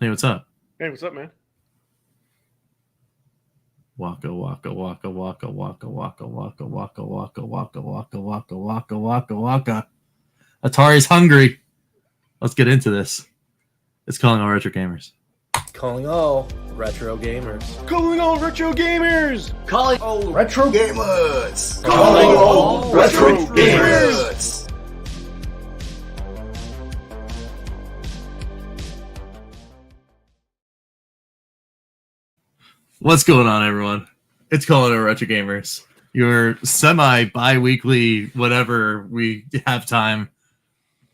Hey, what's up? Hey, what's up, man? Waka waka waka waka waka waka waka waka waka waka waka waka waka waka waka. Atari's hungry. Let's get into this. It's calling all retro gamers. Calling all retro gamers. Calling all retro gamers! Calling all retro gamers! Calling all retro gamers! What's going on, everyone? It's calling all retro gamers. Your semi-bi-weekly, whatever we have time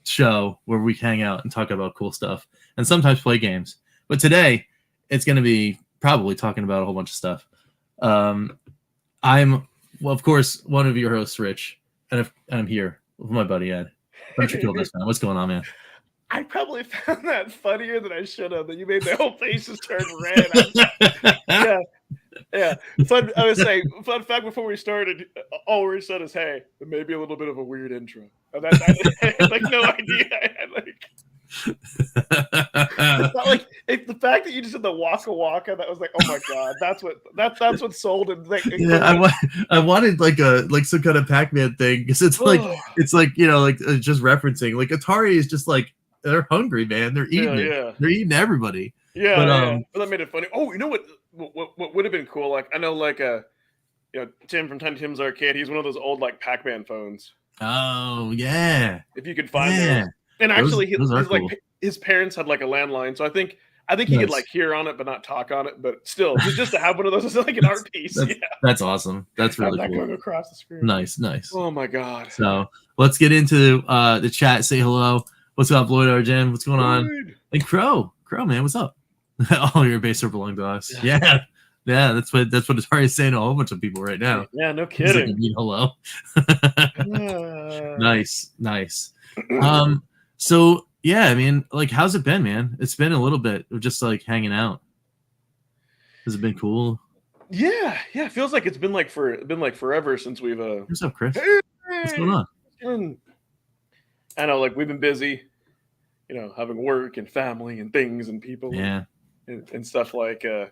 show where we hang out and talk about cool stuff and sometimes play games. But today, it's going to be probably talking about a whole bunch of stuff. I'm, of course, one of your hosts, Rich, and I'm here with my buddy Ed. Why don't you kill this man? What's going on, man? I probably found that funnier than I should have. That you made my whole faces turn red. Yeah. Fun. I was saying, fun fact before we started, all we said is, "Hey, it may be a little bit of a weird intro." And I had like no idea. I had it's not like the fact that you just did the waka waka. That was like, oh my god, that's what sold it. Like, yeah, I wanted like some kind of Pac-Man thing because it's like just referencing like Atari is just like they're hungry, man. They're eating They're eating everybody. Yeah, but that made it funny. Oh, you know what would have been cool? Like I know, like Tim from Tiny Tim's Arcade. He's one of those old like Pac-Man phones. Oh yeah, if you could find them. And actually, his parents had like a landline, so I think he could like hear on it but not talk on it. But still, just to have one of those is like an art piece. That's awesome. That's really cool. Going across the screen. Nice. Oh my god. So let's get into the chat. Say hello. What's up, Lloyd Arjen? What's going on? And Crow, man, what's up? All your base are belong to us. Yeah. That's what Atari is saying to a whole bunch of people right now. Yeah, no kidding. Like, hello. Nice. So yeah, I mean, like, how's it been, man? It's been a little bit of just like hanging out. Has it been cool? Yeah. It feels like it's been like forever since we've What's up, Chris? What's going on? I know, like we've been busy, having work and family and things and people, and stuff like that.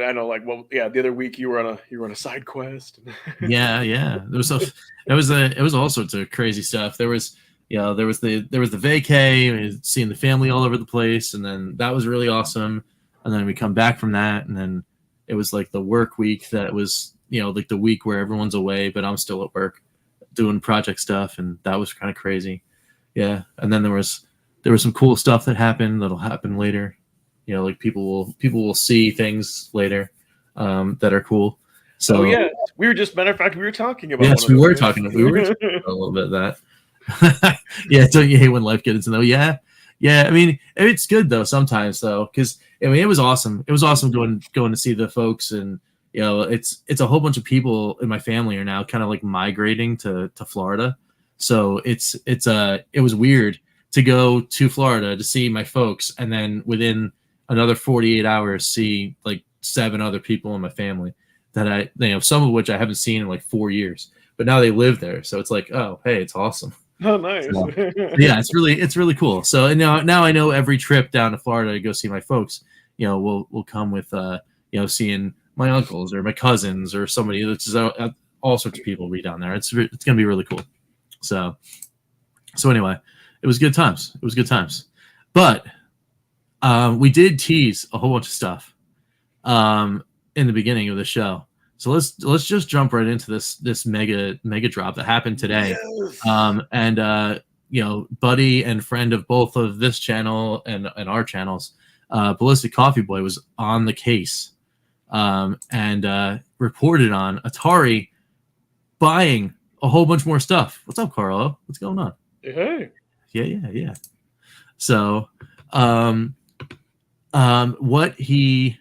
I know, like, the other week you were on a side quest. yeah. It was all sorts of crazy stuff. There was the vacay, seeing the family all over the place, and then that was really awesome. And then we come back from that, and then it was like the work week that was, like the week where everyone's away, but I'm still at work doing project stuff, and that was kind of crazy. Yeah. And then there was some cool stuff that happened that'll happen later. Like people will see things later that are cool. So we were just, matter of fact, we were talking about. Yes, we were talking about a little bit of that. Yeah, don't you hate when life gets into though? Yeah. I mean, it's good though sometimes though, because I mean it was awesome. It was awesome going to see the folks, and it's a whole bunch of people in my family are now kind of like migrating to Florida. So it was weird to go to Florida to see my folks, and then within another 48 hours see like 7 other people in my family that some of which I haven't seen in like 4 years, but now they live there. So it's like, oh, hey, it's awesome. Oh, nice. So, yeah, it's really cool. So now I know every trip down to Florida to go see my folks, will come with seeing my uncles or my cousins or somebody. That's just all sorts of people will be down there. It's gonna be really cool. So anyway, it was good times. But we did tease a whole bunch of stuff in the beginning of the show. So let's just jump right into this mega drop that happened today. Yes. Buddy and friend of both of this channel and our channels, Ballistic Coffee Boy was on the case and reported on Atari buying a whole bunch more stuff. What's up, Carlo? What's going on? Hey. Yeah. So what he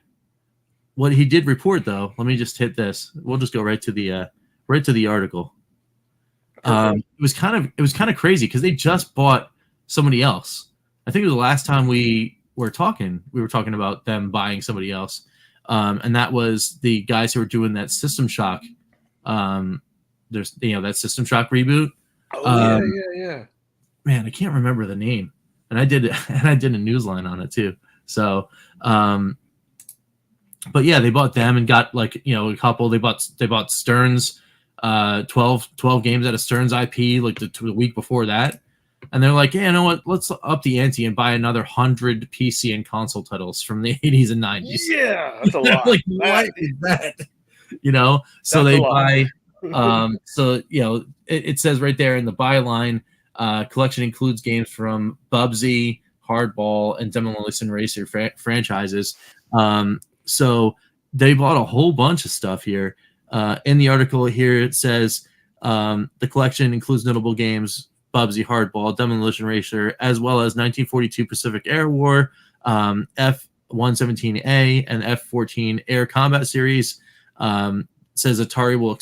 did report though, let me just hit this. We'll just go right to the article. It was kind of crazy because they just bought somebody else. I think it was the last time we were talking about them buying somebody else. And that was the guys who were doing that System Shock. There's that System Shock reboot. Oh, yeah. Man, I can't remember the name. and I did a news line on it too. So, but yeah, they bought them and got like a couple. They bought Stern's 12 games out of Stern's IP like the week before that, and they're like, yeah, you know what? Let's up the ante and buy another 100 PC and console titles from the 80s and 90s. Yeah, that's a lot. Like, what is that? So That's they a lot. buy. So it says right there in the byline, collection includes games from Bubsy, Hardball, and Demolition Racer franchises. So they bought a whole bunch of stuff here. In the article here, it says the collection includes notable games, Bubsy, Hardball, Demolition Racer, as well as 1942 Pacific Air War, F-117A, and F-14 Air Combat Series. Says Atari will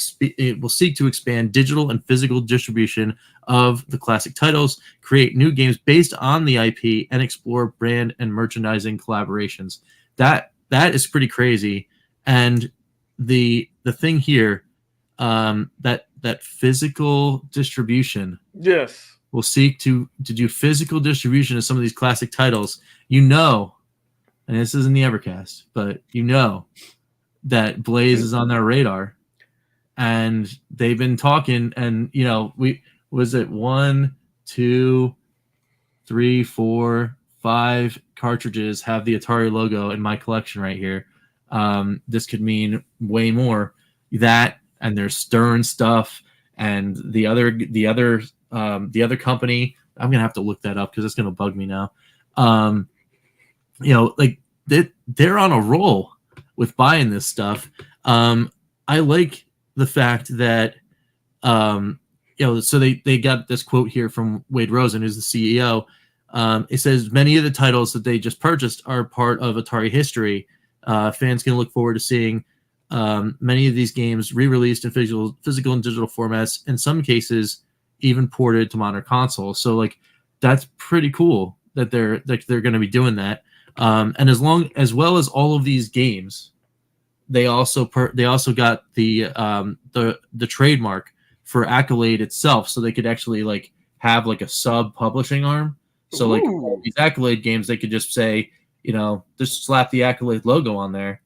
seek to expand digital and physical distribution of the classic titles, create new games based on the IP, and explore brand and merchandising collaborations. That is pretty crazy. And the thing here, that physical distribution, Yes, will seek to do physical distribution of some of these classic titles. And this isn't the Evercast, but that Blaze is on their radar, and they've been talking. And was it 1, 2, 3, 4, 5 cartridges have the Atari logo in my collection right here. This could mean way more. That, and there's Stern stuff, and the other company. I'm gonna have to look that up because it's gonna bug me now. Like they're on a roll with buying this stuff. I like the fact that so they got this quote here from Wade Rosen, who's the CEO. It says many of the titles that they just purchased are part of Atari history. Fans can look forward to seeing many of these games re-released in physical and digital formats, in some cases even ported to modern consoles. So like that's pretty cool that they're going to be doing that. And as well as all of these games, they also got the trademark for Accolade itself, so they could actually like have like a sub publishing arm. So like all these Accolade games, they could just say, just slap the Accolade logo on there,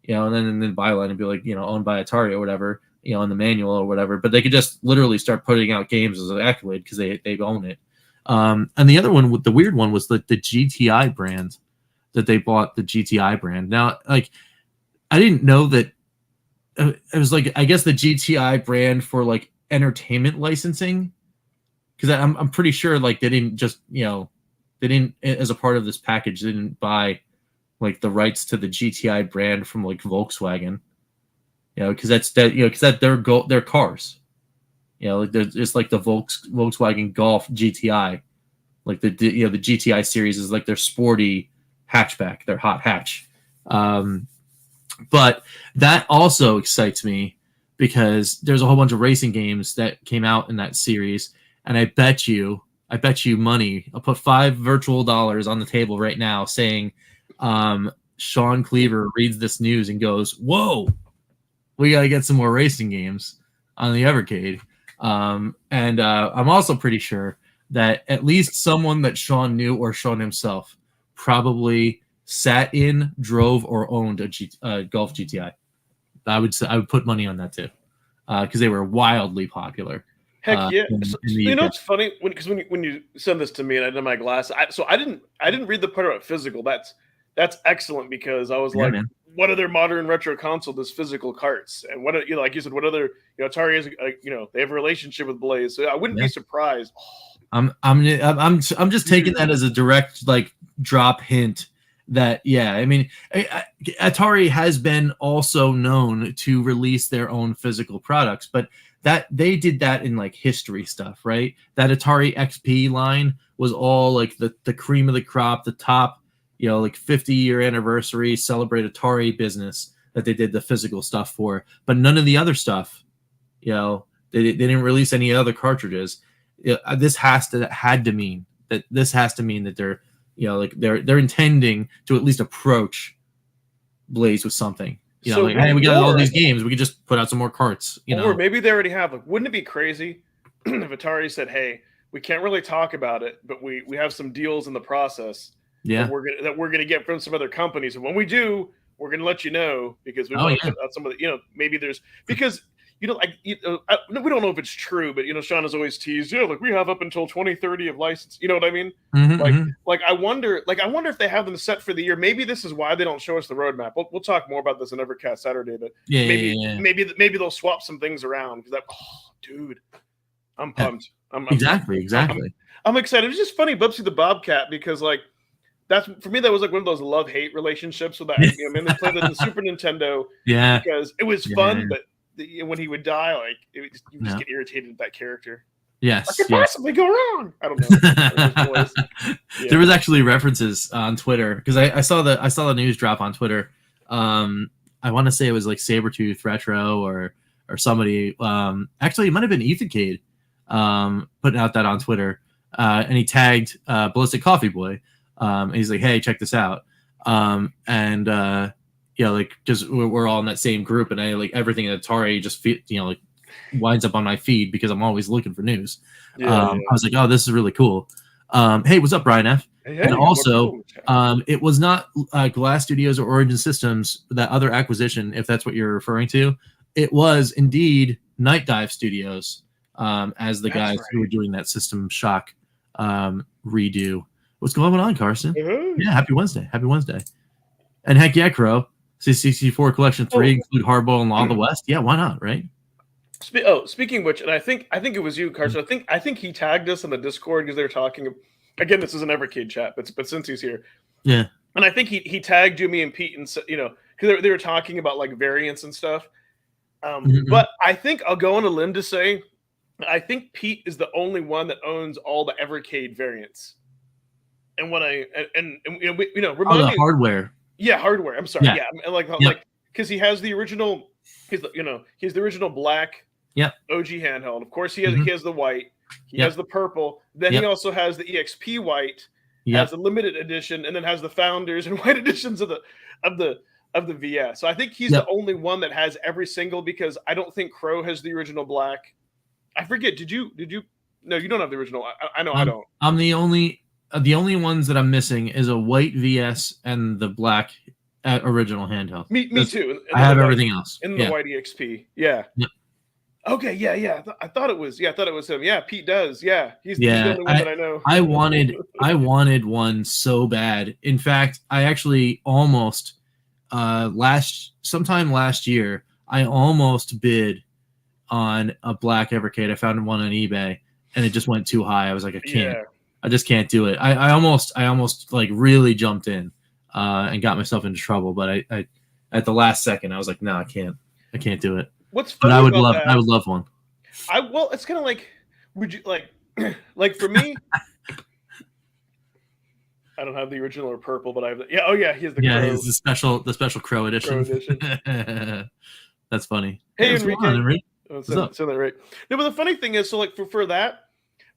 and then in the byline and be like, owned by Atari or whatever, in the manual or whatever. But they could just literally start putting out games as an Accolade because they own it. And the other one, with the weird one, was the GTI brand that they bought. The GTI brand. Now, like, I didn't know that it was like, I guess the GTI brand for like entertainment licensing, because I'm pretty sure like they didn't just they didn't, as a part of this package, they didn't buy like the rights to the GTI brand from like Volkswagen, because that's their cars, like it's like the Volkswagen Golf GTI, like the GTI series is like their sporty hatchback, their hot hatch. But that also excites me because there's a whole bunch of racing games that came out in that series, and I bet you money. I'll put $5 virtual on the table right now, saying Sean Cleaver reads this news and goes, "Whoa, we got to get some more racing games on the Evercade." And I'm also pretty sure that at least someone that Sean knew, or Sean himself, probably sat in, drove, or owned a Golf GTI. I would put money on that too, because they were wildly popular. Heck yeah! It's funny because when you send this to me and I did my glass, I didn't read the part about physical. That's excellent, because I was like, man, what other modern retro console does physical carts? And what like you said, what other Atari is they have a relationship with Blaze, so I wouldn't be surprised. I'm just taking that as a direct like drop hint. That I mean, Atari has been also known to release their own physical products, but that they did that in like history stuff, right? That Atari XP line was all like the cream of the crop, the top, like 50-year anniversary celebrate Atari business that they did the physical stuff for, but none of the other stuff, they didn't release any other cartridges. This has to mean that they're they're intending to at least approach Blaze with something. So like, hey, we got all these games, we could just put out some more carts. Or maybe they already have. Like, wouldn't it be crazy if Atari said, "Hey, we can't really talk about it, but we have some deals in the process Yeah. that we're gonna get from some other companies, and when we do, we're gonna let you know because we Oh, want to yeah. put out some of the maybe there's because. We don't know if it's true, but Sean has always teased, like we have up until 2030 of license. You know what I mean? Like I wonder if they have them set for the year. Maybe this is why they don't show us the roadmap. We'll talk more about this on Evercast Saturday, but maybe they'll swap some things around because dude, I'm pumped. Exactly. I'm excited. It's just funny, Bubsy the Bobcat, because like that's for me. That was like one of those love-hate relationships with that. They played it in the Super Nintendo, because it was fun, but when he would die, like you just get irritated at that character. Yes, what could possibly go wrong? I don't know. There was actually references on Twitter because I saw the news drop on Twitter. I want to say it was like Sabretooth Retro or somebody. Actually, it might have been Evercade putting out that on Twitter, and he tagged Ballistic Coffee Boy. And he's like, "Hey, check this out." Like, because we're all in that same group, and I like everything at Atari just like winds up on my feed because I'm always looking for news. I was like, "Oh, this is really cool." Hey, what's up, Brian F? Hey, and also, it was not Glass Studios or Origin Systems, that other acquisition, if that's what you're referring to. It was indeed Night Dive Studios, as the guys who were doing that System Shock redo. What's going on, Carson? Yeah, happy Wednesday. And heck yeah, Crow. C64 Collection 3 include Hardball and Law of the West. Yeah, why not, right? Speaking of which, and I think it was you, Carson. I think he tagged us in the Discord because they were talking. Again, this is an Evercade chat, but since he's here, and I think he tagged you, me, and Pete, and because they were talking about like variants and stuff. But I think I'll go on a limb to say, I think Pete is the only one that owns all the Evercade variants. And when remind me, hardware. Yeah, hardware. I'm sorry. Yeah, like because he has the original. He has the original black. OG handheld. Of course, he has the white. He has the purple. Then he also has the EXP white. Has the limited edition, and then has the founders and white editions of the VS. So I think he's the only one that has every single, because I don't think Crow has the original black. I forget. Did you? No, you don't have the original. I know I don't. I'm the only ones that I'm missing is a white VS and the black original handheld. Me too. I have everything else. In the white EXP. Yeah. Okay, yeah. I thought it was him. Yeah, Pete does. Yeah. He's the only one that I know. I wanted one so bad. In fact, I actually almost sometime last year, I almost bid on a black Evercade. I found one on eBay and it just went too high. I was like, I can't. Yeah. I just can't do it. I almost like really jumped in and got myself into trouble, but I at the last second I was like, no, I can't do it. What's funny I would love one. It's kind of like, would you like for me? I don't have the original or purple, but I have he has the Crow. He's the special Crow edition. That's funny. Hey, Enrique. What's up? So that right. No, but the funny thing is, so like for that.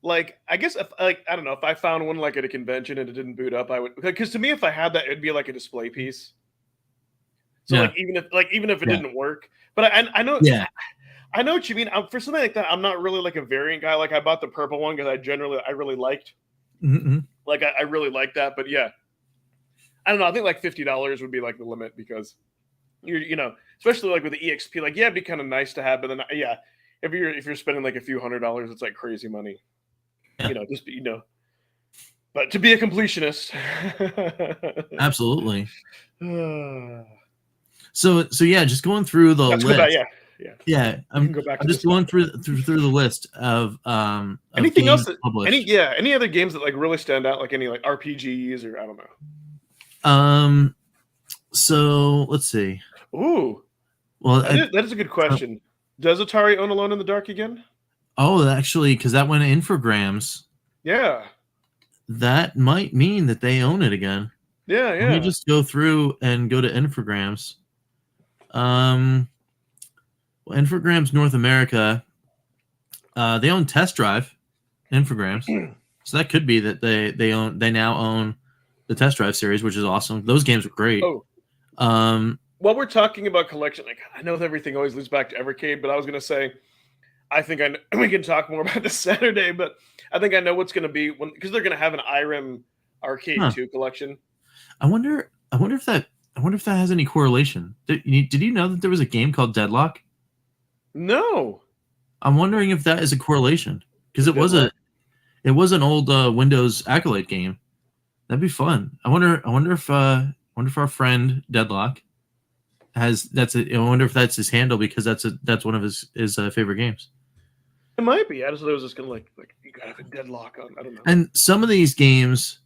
Like, I guess if I don't know, if I found one like at a convention and it didn't boot up, I would, because to me, if I had that, it'd be like a display piece. So like even if it didn't work, but I know I know what you mean. For something like that, I'm not really like a variant guy. Like I bought the purple one because I really liked. Like I really liked that, but yeah, I don't know. I think like $50 would be like the limit, because especially like with the EXP, like it'd be kind of nice to have, but then if you're spending like a few $100s, it's like crazy money. But to be a completionist. Absolutely. So just going through the list. I'm just going through the list of anything else any other games that like really stand out, like any like RPGs or I don't know. So let's see. Ooh. Well, that is a good question. Does Atari own Alone in the Dark again? Oh, actually, because that went to Infogrames. Yeah. That might mean that they own it again. Yeah. Let me just go through and go to Infogrames. Infogrames North America, they own Test Drive, Infogrames. So that could be that they now own the Test Drive series, which is awesome. Those games are great. Oh. While we're talking about collection, like I know everything always leads back to Evercade, but I was going to say, I think we can talk more about this Saturday, but I think I know what's going to be because they're going to have an IREM Arcade 2 collection. I wonder if that has any correlation. Did you know that there was a game called Deadlock? No. I'm wondering if that is a correlation because it was an old Windows Accolade game. That'd be fun. I wonder if our friend Deadlock has I wonder if that's his handle because that's one of his favorite games. It might be. I just thought it was just gonna like you gotta have a Deadlock on. I don't know. And some of these games,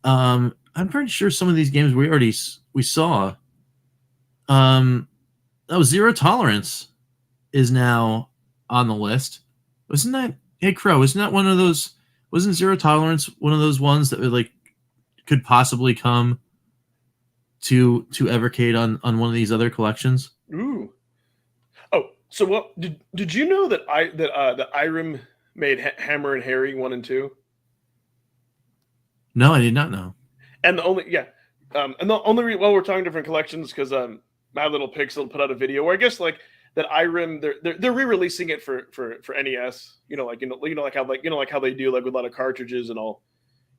I'm pretty sure some of these games we saw. Zero Tolerance is now on the list. Wasn't that Hey Crow? Isn't that one of those? Wasn't Zero Tolerance one of those ones that like could possibly come to Evercade on one of these other collections? Ooh. Oh, so what did you know that that IREM made Hammer and Harry 1 and 2? No, I did not know. And the only while we're talking different collections because My Little Pixel put out a video where I guess like that IREM they're re-releasing it for NES. Like how they do like with a lot of cartridges and all.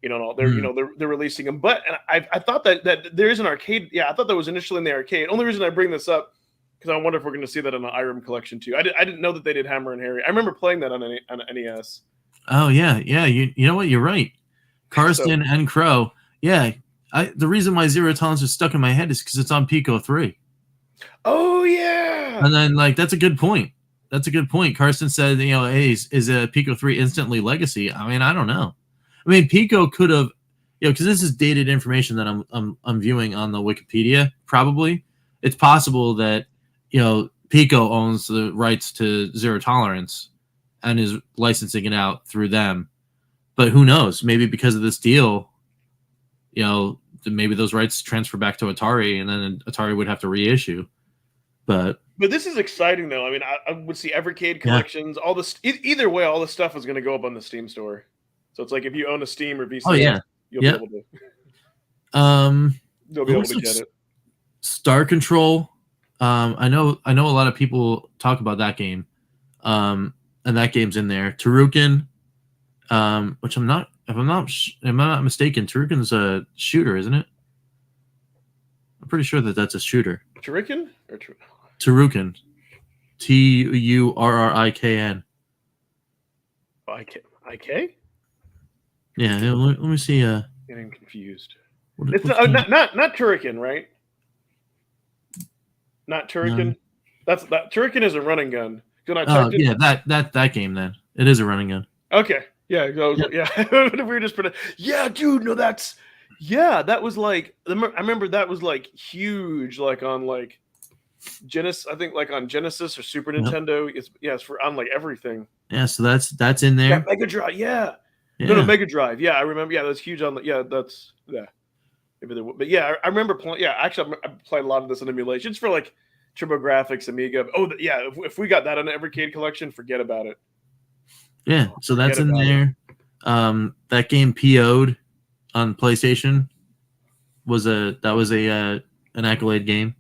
They're releasing them. But I thought that there is an arcade. Yeah, I thought that was initially in the arcade. Only reason I bring this up because I wonder if we're going to see that in an IREM collection too. I didn't know that they did Hammer and Harry. I remember playing that on an NES. Oh yeah. You know what? You're right. Karsten and Crow. Yeah. The reason why Zero Tolerance is stuck in my head is because it's on Pico 3. Oh yeah. And then like that's a good point. Karsten said, hey, is a Pico 3 instantly legacy? I mean, I don't know. I mean, Pico could have, because this is dated information that I'm viewing on the Wikipedia. Probably, it's possible that Pico owns the rights to Zero Tolerance and is licensing it out through them. But who knows? Maybe because of this deal, maybe those rights transfer back to Atari, and then Atari would have to reissue. But this is exciting, though. I mean, I would see Evercade collections. All this, either way, all this stuff is going to go up on the Steam store. So it's like if you own a Steam or VCS, you'll be able to. You'll be able to get it. Star Control. I know a lot of people talk about that game, and that game's in there. Tarukin, which if I'm not mistaken, Tarukin's a shooter, isn't it? I'm pretty sure that's a shooter. Tarukin or Tarukin, Turrikin. IK? Yeah, let me see. Getting confused. It's not Turrican, right? Not Turrican. No. That Turrican is a running gun. That game then. It is a running gun. Okay. Yeah. We were just yeah, dude. No, that was like. I remember that was like huge, like on like Genesis. I think like on Genesis or Super Nintendo. It's for on like everything. Yeah. So that's in there. Yeah, Mega Drive. Yeah. No, Mega Drive. Yeah, I remember. Yeah, that's huge on the. Yeah, that's Maybe there. But yeah, I remember playing. Yeah, actually, I played a lot of this in emulations for like TurboGrafx, Amiga. Oh, yeah. If we got that on the Evercade collection, forget about it. Yeah, so that's in there. That game PO'd on PlayStation was an Accolade game.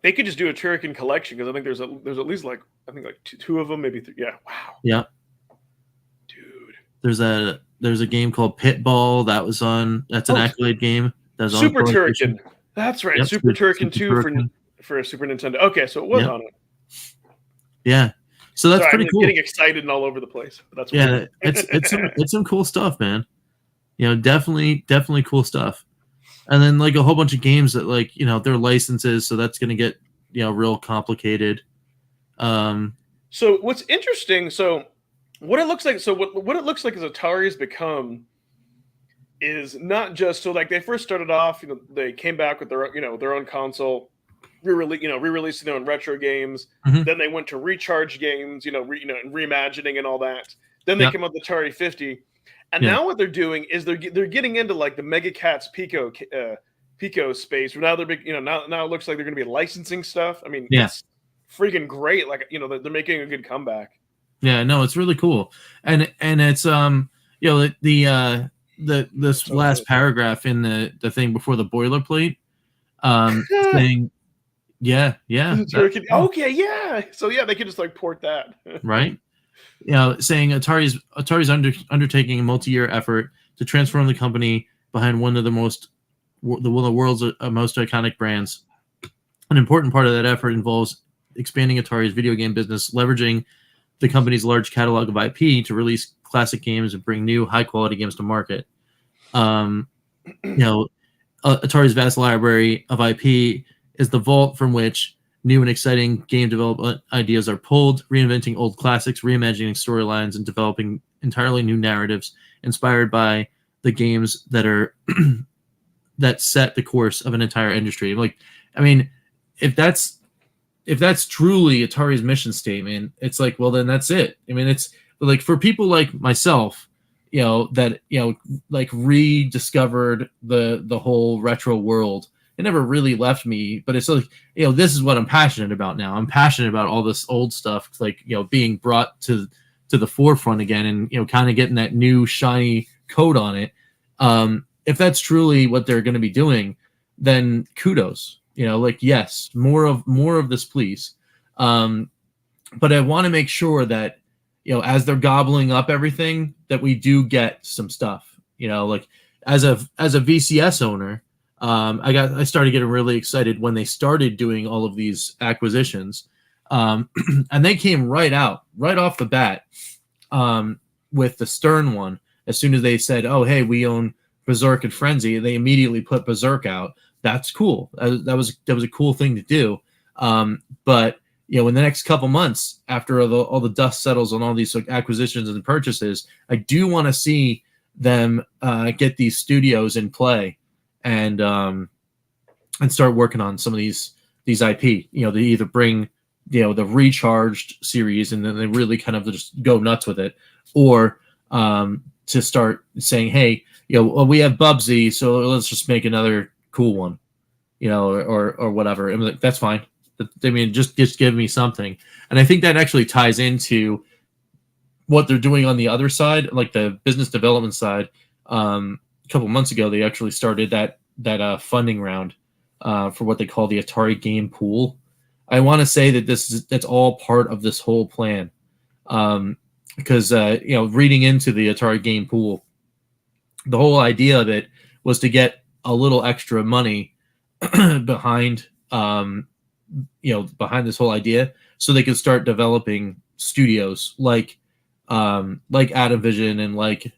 They could just do a Turrican collection because I think there's at least like two of them, maybe three. Yeah, wow. Yeah, dude. There's a game called Pitball that's an Accolade game. That's Super Turrican. That's right. Yep, Super Turrican 2 for a Super Nintendo. Okay, so it was on it. Yeah. So that's pretty cool. Getting excited and all over the place. That's it's some cool stuff, man. Definitely cool stuff. And then like a whole bunch of games that like they're licenses, so that's gonna get real complicated. So what's interesting? So what it looks like. So what it looks like is Atari has become is not just so like they first started off. They came back with their own console. Re-releasing their own retro games. Mm-hmm. Then they went to recharge games, and reimagining and all that. Then they came up with the Atari 50, and now what they're doing is they're getting into like the Mega Cats Pico space. Now they're big, now it looks like they're going to be licensing stuff. I mean, it's freaking great. Like they're making a good comeback. Yeah, no, it's really cool, and it's this last paragraph in the thing before the boilerplate, saying. Yeah. Okay, yeah. So yeah, they could just like port that. Right. saying Atari's undertaking a multi-year effort to transform the company behind one of the world's most iconic brands. An important part of that effort involves expanding Atari's video game business, leveraging the company's large catalog of IP to release classic games and bring new high-quality games to market. Atari's vast library of IP is the vault from which new and exciting game development ideas are pulled, reinventing old classics, reimagining storylines, and developing entirely new narratives inspired by the games that are that set the course of an entire industry. Like, I mean, if that's truly Atari's mission statement, it's like, well, then that's it. I mean, it's like for people like myself, that like rediscovered the whole retro world. It never really left me, but it's like, this is what I'm passionate about now. I'm passionate about all this old stuff, like, being brought to the forefront again, and kind of getting that new shiny coat on it. If that's truly what they're going to be doing, then kudos. Like, yes, more of this, please. But I want to make sure that as they're gobbling up everything, that we do get some stuff. Like as a VCS owner, I started getting really excited when they started doing all of these acquisitions, and they came right off the bat with the Stern one. As soon as they said, "Oh, hey, we own Berserk and Frenzy," they immediately put Berserk out. That's cool. That was a cool thing to do. But in the next couple months, after all the dust settles on all these acquisitions and purchases, I do want to see them get these studios in play and start working on some of these IP. They either bring the recharged series and then they really kind of just go nuts with it, or to start saying, hey, we have Bubsy, so let's just make another cool one, or whatever. I mean, like, that's fine. I mean, just give me something. And I think that actually ties into what they're doing on the other side, like the business development side. A couple months ago, they actually started that funding round for what they call the Atari Game Pool. I want to say that that's all part of this whole plan, because reading into the Atari Game Pool, the whole idea of it was to get a little extra money behind behind this whole idea, so they could start developing studios like Adavision and like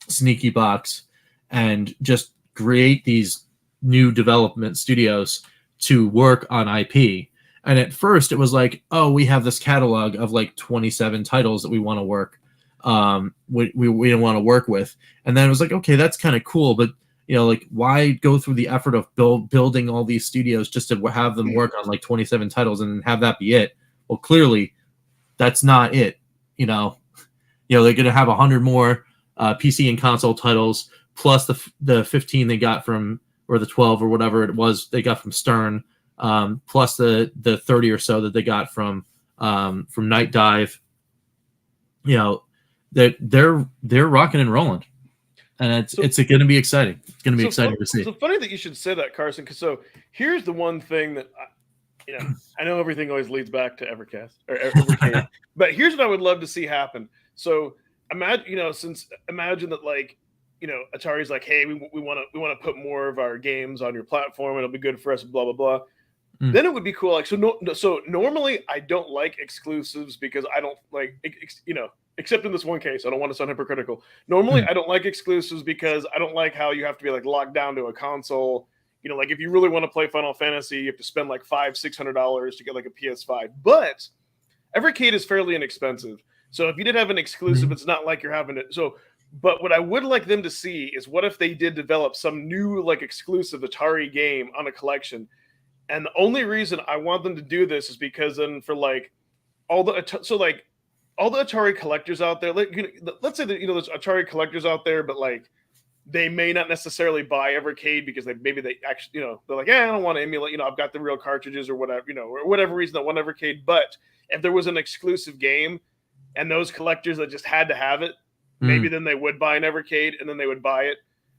Sneaky Box, and just create these new development studios to work on IP. And at first it was like, oh, we have this catalog of like 27 titles that we want to work we don't want to work with. And then it was like, okay, that's kind of cool, but like, why go through the effort of building all these studios just to have them work on like 27 titles and have that be it? Well, clearly that's not it. They're going to have 100 more PC and console titles, plus the 15 they got from, or the 12 or whatever it was they got from Stern, plus the 30 or so that they got from Night Dive. They're rocking and rolling. And it's going to be exciting. It's going to be exciting to see. It's funny that you should say that, Carson, because here's the one thing that I know everything always leads back to Evercade, but here's what I would love to see happen. So imagine that, like, Atari's like, hey, we want to put more of our games on your platform. It'll be good for us. Blah blah blah. Then it would be cool. Like, so normally I don't like exclusives because I don't like except in this one case, I don't want to sound hypocritical. Normally, I don't like exclusives because I don't like how you have to be like locked down to a console. Like if you really want to play Final Fantasy, you have to spend like $500-$600 to get like a PS5. But Evercade is fairly inexpensive. So if you did have an exclusive, it's not like you're having it. But what I would like them to see is, what if they did develop some new like exclusive Atari game on a collection? And the only reason I want them to do this is because then for like all the Atari collectors out there, like, let's say that there's Atari collectors out there, but like they may not necessarily buy Evercade because they actually they're like, I don't want to emulate, I've got the real cartridges or whatever, or whatever reason that want Evercade. But if there was an exclusive game and those collectors that just had to have it, maybe then they would buy an Evercade and then they would buy it.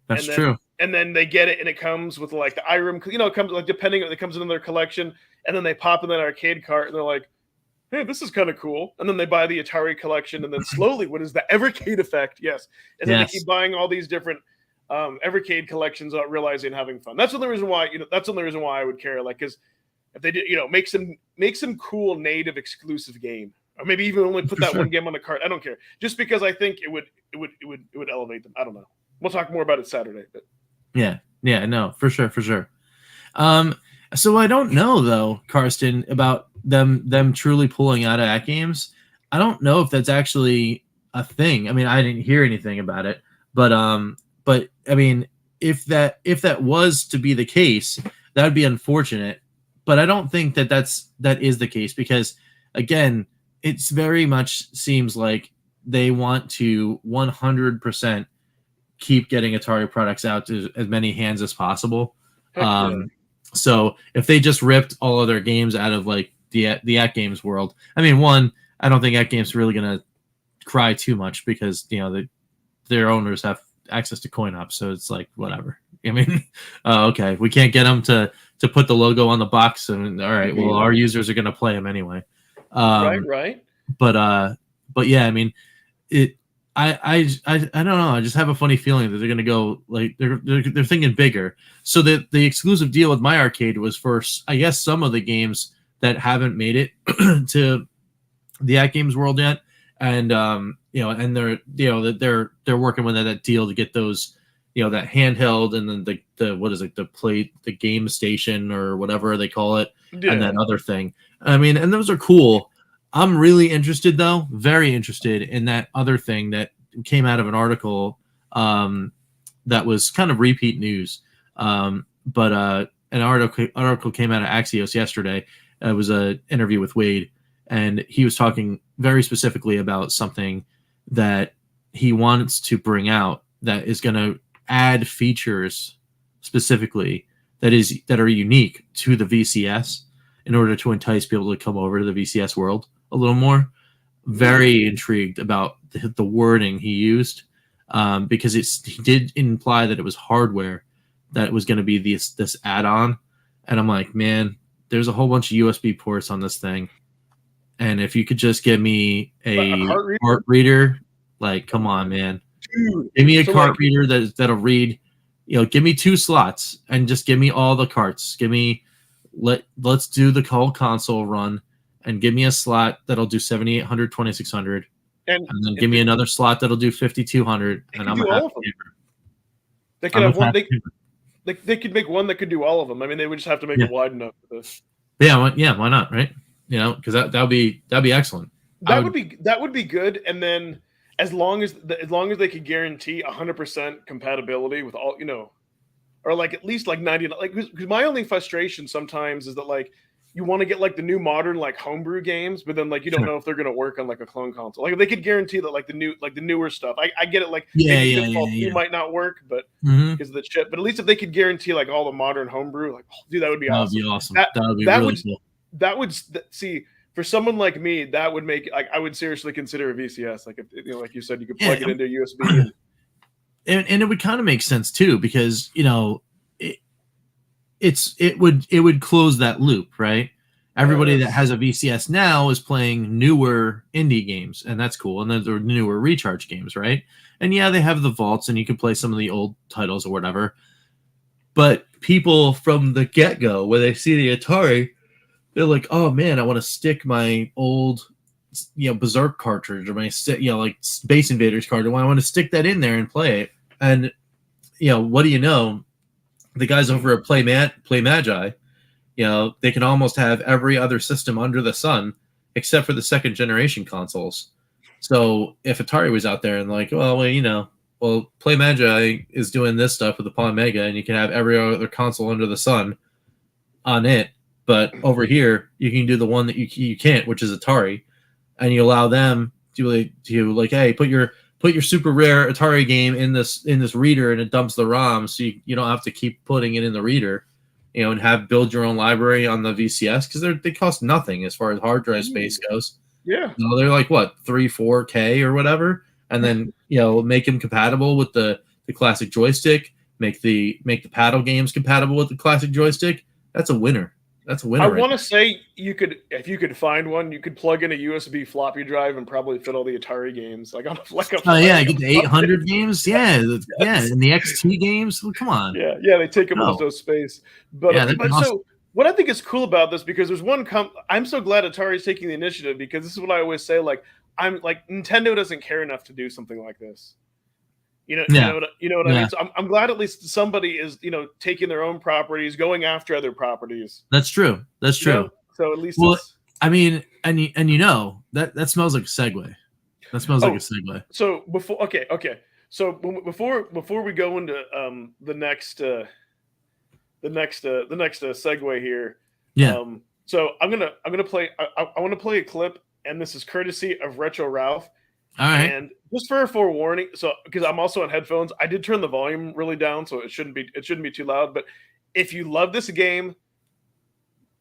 That's true. And then they get it and it comes with like the iRoom, it comes like, depending, it comes in their collection, and then they pop in that arcade cart and they're like, hey, this is kind of cool. And then they buy the Atari collection, and then slowly, what is the Evercade Effect? Yes. And then they keep buying all these different Evercade collections without realizing and having fun. That's the only reason why, that's the only reason why I would care. Like, because if they did, make some cool native exclusive game, or maybe even only put that one game on the card. I don't care. Just because I think it would elevate them. I don't know. We'll talk more about it Saturday. But yeah, no, for sure. So I don't know though, Karsten, about them truly pulling out of that games. I don't know if that's actually a thing. I mean, I didn't hear anything about it, but I mean, if that was to be the case, that would be unfortunate. But I don't think that is the case, because again, it's very much seems like they want to 100% keep getting Atari products out to as many hands as possible. So if they just ripped all of their games out of like the At Games world, I mean, one, I don't think At Games are really gonna cry too much, because their owners have access to coin ops, so it's like whatever. I mean, okay, we can't get them to put the logo on the box, and all right, well, our users are gonna play them anyway. Right. But yeah, I mean, I don't know. I just have a funny feeling that they're gonna go like they're thinking bigger. So the exclusive deal with My Arcade was for, I guess, some of the games that haven't made it to the At Games world yet, and and they're working with that deal to get those, that handheld, and then the what is it, the game station or whatever they call it, and that other thing. I mean, and those are cool. I'm really interested, though, very interested in that other thing that came out of an article that was kind of repeat news. But an article came out of Axios yesterday. It was an interview with Wade, and he was talking very specifically about something that he wants to bring out that is going to add features specifically that are unique to the VCS in order to entice people to come over to the VCS world a little more. Very intrigued about the wording he used, because he did imply that it was hardware that was going to be this add-on, and I'm like, man, there's a whole bunch of USB ports on this thing, and if you could just give me a cart reader, like, come on, man. Dude, give me a cart reader that'll read, give me 2 slots and just give me all the carts. Let's do the whole console run, and give me a slot that'll do 7800, 2600, and then give me another slot that'll do 5200, and I'm a happy camper. They could have one. They could make one that could do all of them. I mean, they would just have to make it wide enough for this. Yeah, why not, right? Because that'd be excellent. That would be good. And then as long as they could guarantee 100% compatibility with all, or like at least like 90, like, because my only frustration sometimes is that, like, you want to get like the new modern like homebrew games, but then like you don't know if they're gonna work on like a clone console. Like, if they could guarantee that like the newer stuff, I get it. Like, you might not work, but because of the chip. But at least if they could guarantee like all the modern homebrew, like, dude, that would be awesome. That would be awesome. That would be really cool. That would see, for someone like me, that would make, like, I would seriously consider a VCS. Like, if, like you said, you could plug it into USB. And it would kind of make sense too, because it would close that loop, right? Everybody that has a VCS now is playing newer indie games, and that's cool. And then there are newer recharge games, right? And yeah, they have the vaults, and you can play some of the old titles or whatever. But people from the get-go, when they see the Atari, they're like, "Oh man, I want to stick my old, Berserk cartridge, or my like Space Invaders cartridge. I want to stick that in there and play it." And what do you know? The guys over at Play Magi, they can almost have every other system under the sun except for the second generation consoles. So if Atari was out there and like, well, Play Magi is doing this stuff with the Palm Mega, and you can have every other console under the sun on it, but over here you can do the one that you can't, which is Atari, and you allow them to like, hey, put your super rare Atari game in this reader, and it dumps the ROM, so you don't have to keep putting it in the reader, and build your own library on the VCS, because they cost nothing as far as hard drive space goes. Yeah, they're like what, 3-4K or whatever, and then make them compatible with the classic joystick. Make the paddle games compatible with the classic joystick. That's a winner. That's a winner. I right want to there. say if you could find one, you could plug in a USB floppy drive and probably fit all the Atari games like on like a. Oh yeah, like get a the 800 games. Yeah, yeah, Yes. and the XT games. Well, come on. Yeah, they take up No. no space. But Yeah, that'd be awesome. so what I think is cool about this because there's one I'm so glad Atari's taking the initiative because this is what I always say. Like I'm like Nintendo doesn't care enough to do something like this. You know what I Yeah. mean. So I'm glad at least somebody is taking their own properties, going after other properties. That's true. That's You know? true. So at least Well, I mean, and that smells like a segue. That smells like a segue. So okay. So before we go into the next segue here. Yeah. So I'm gonna play. I want to play a clip, and this is courtesy of Retro Ralph. All right. And just for a forewarning, so because I'm also on headphones, I did turn the volume really down, so it shouldn't be too loud. But if you love this game,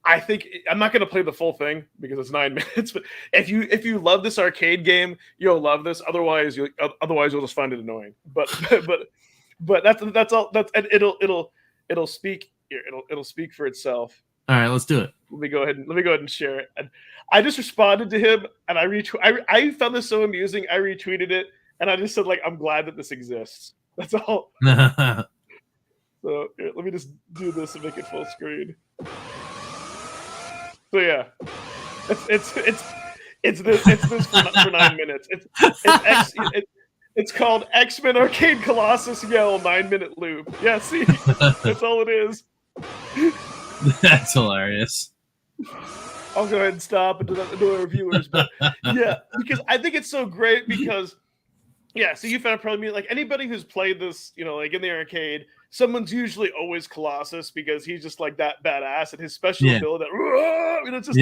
I think I'm not going to play the full thing because it's 9 minutes. But if you love this arcade game, you'll love this. Otherwise, you'll just find it annoying. But that's all. It'll speak for itself. All right, let's do it. Let me go ahead and share it. And I just responded to him, and I found this so amusing. I retweeted it, and I just said like, I'm glad that this exists. That's all. So here, let me just do this and make it full screen. So yeah, it's this for 9 minutes. It's called X-Men Arcade Colossus Yell 9-minute loop. Yeah, see, that's all it is. That's hilarious. I'll go ahead and stop and do our viewers, but yeah, because I think it's so great because so you found probably like anybody who's played this, like in the arcade, someone's usually always Colossus because he's just like that badass and his special ability that it's just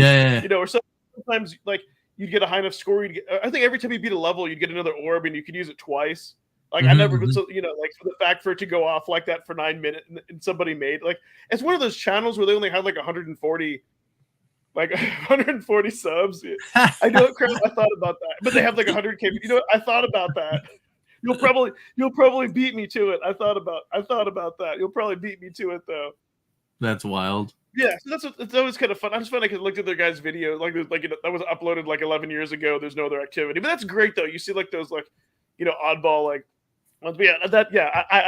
or sometimes like you'd get a high enough score, I think every time you beat a level you'd get another orb and you could use it twice. Like I never been so like for the fact for it to go off like that for 9 minutes and somebody made like it's one of those channels where they only had like 140 subs. I know it crap. I thought about that, but they have like 100K. I thought about that. You'll probably beat me to it. I thought about that. You'll probably beat me to it though. That's wild. Yeah, so it's always kind of fun. I just found I could look at their guys' video that was uploaded like 11 years ago. There's no other activity, but that's great though. You see like those like oddball like. I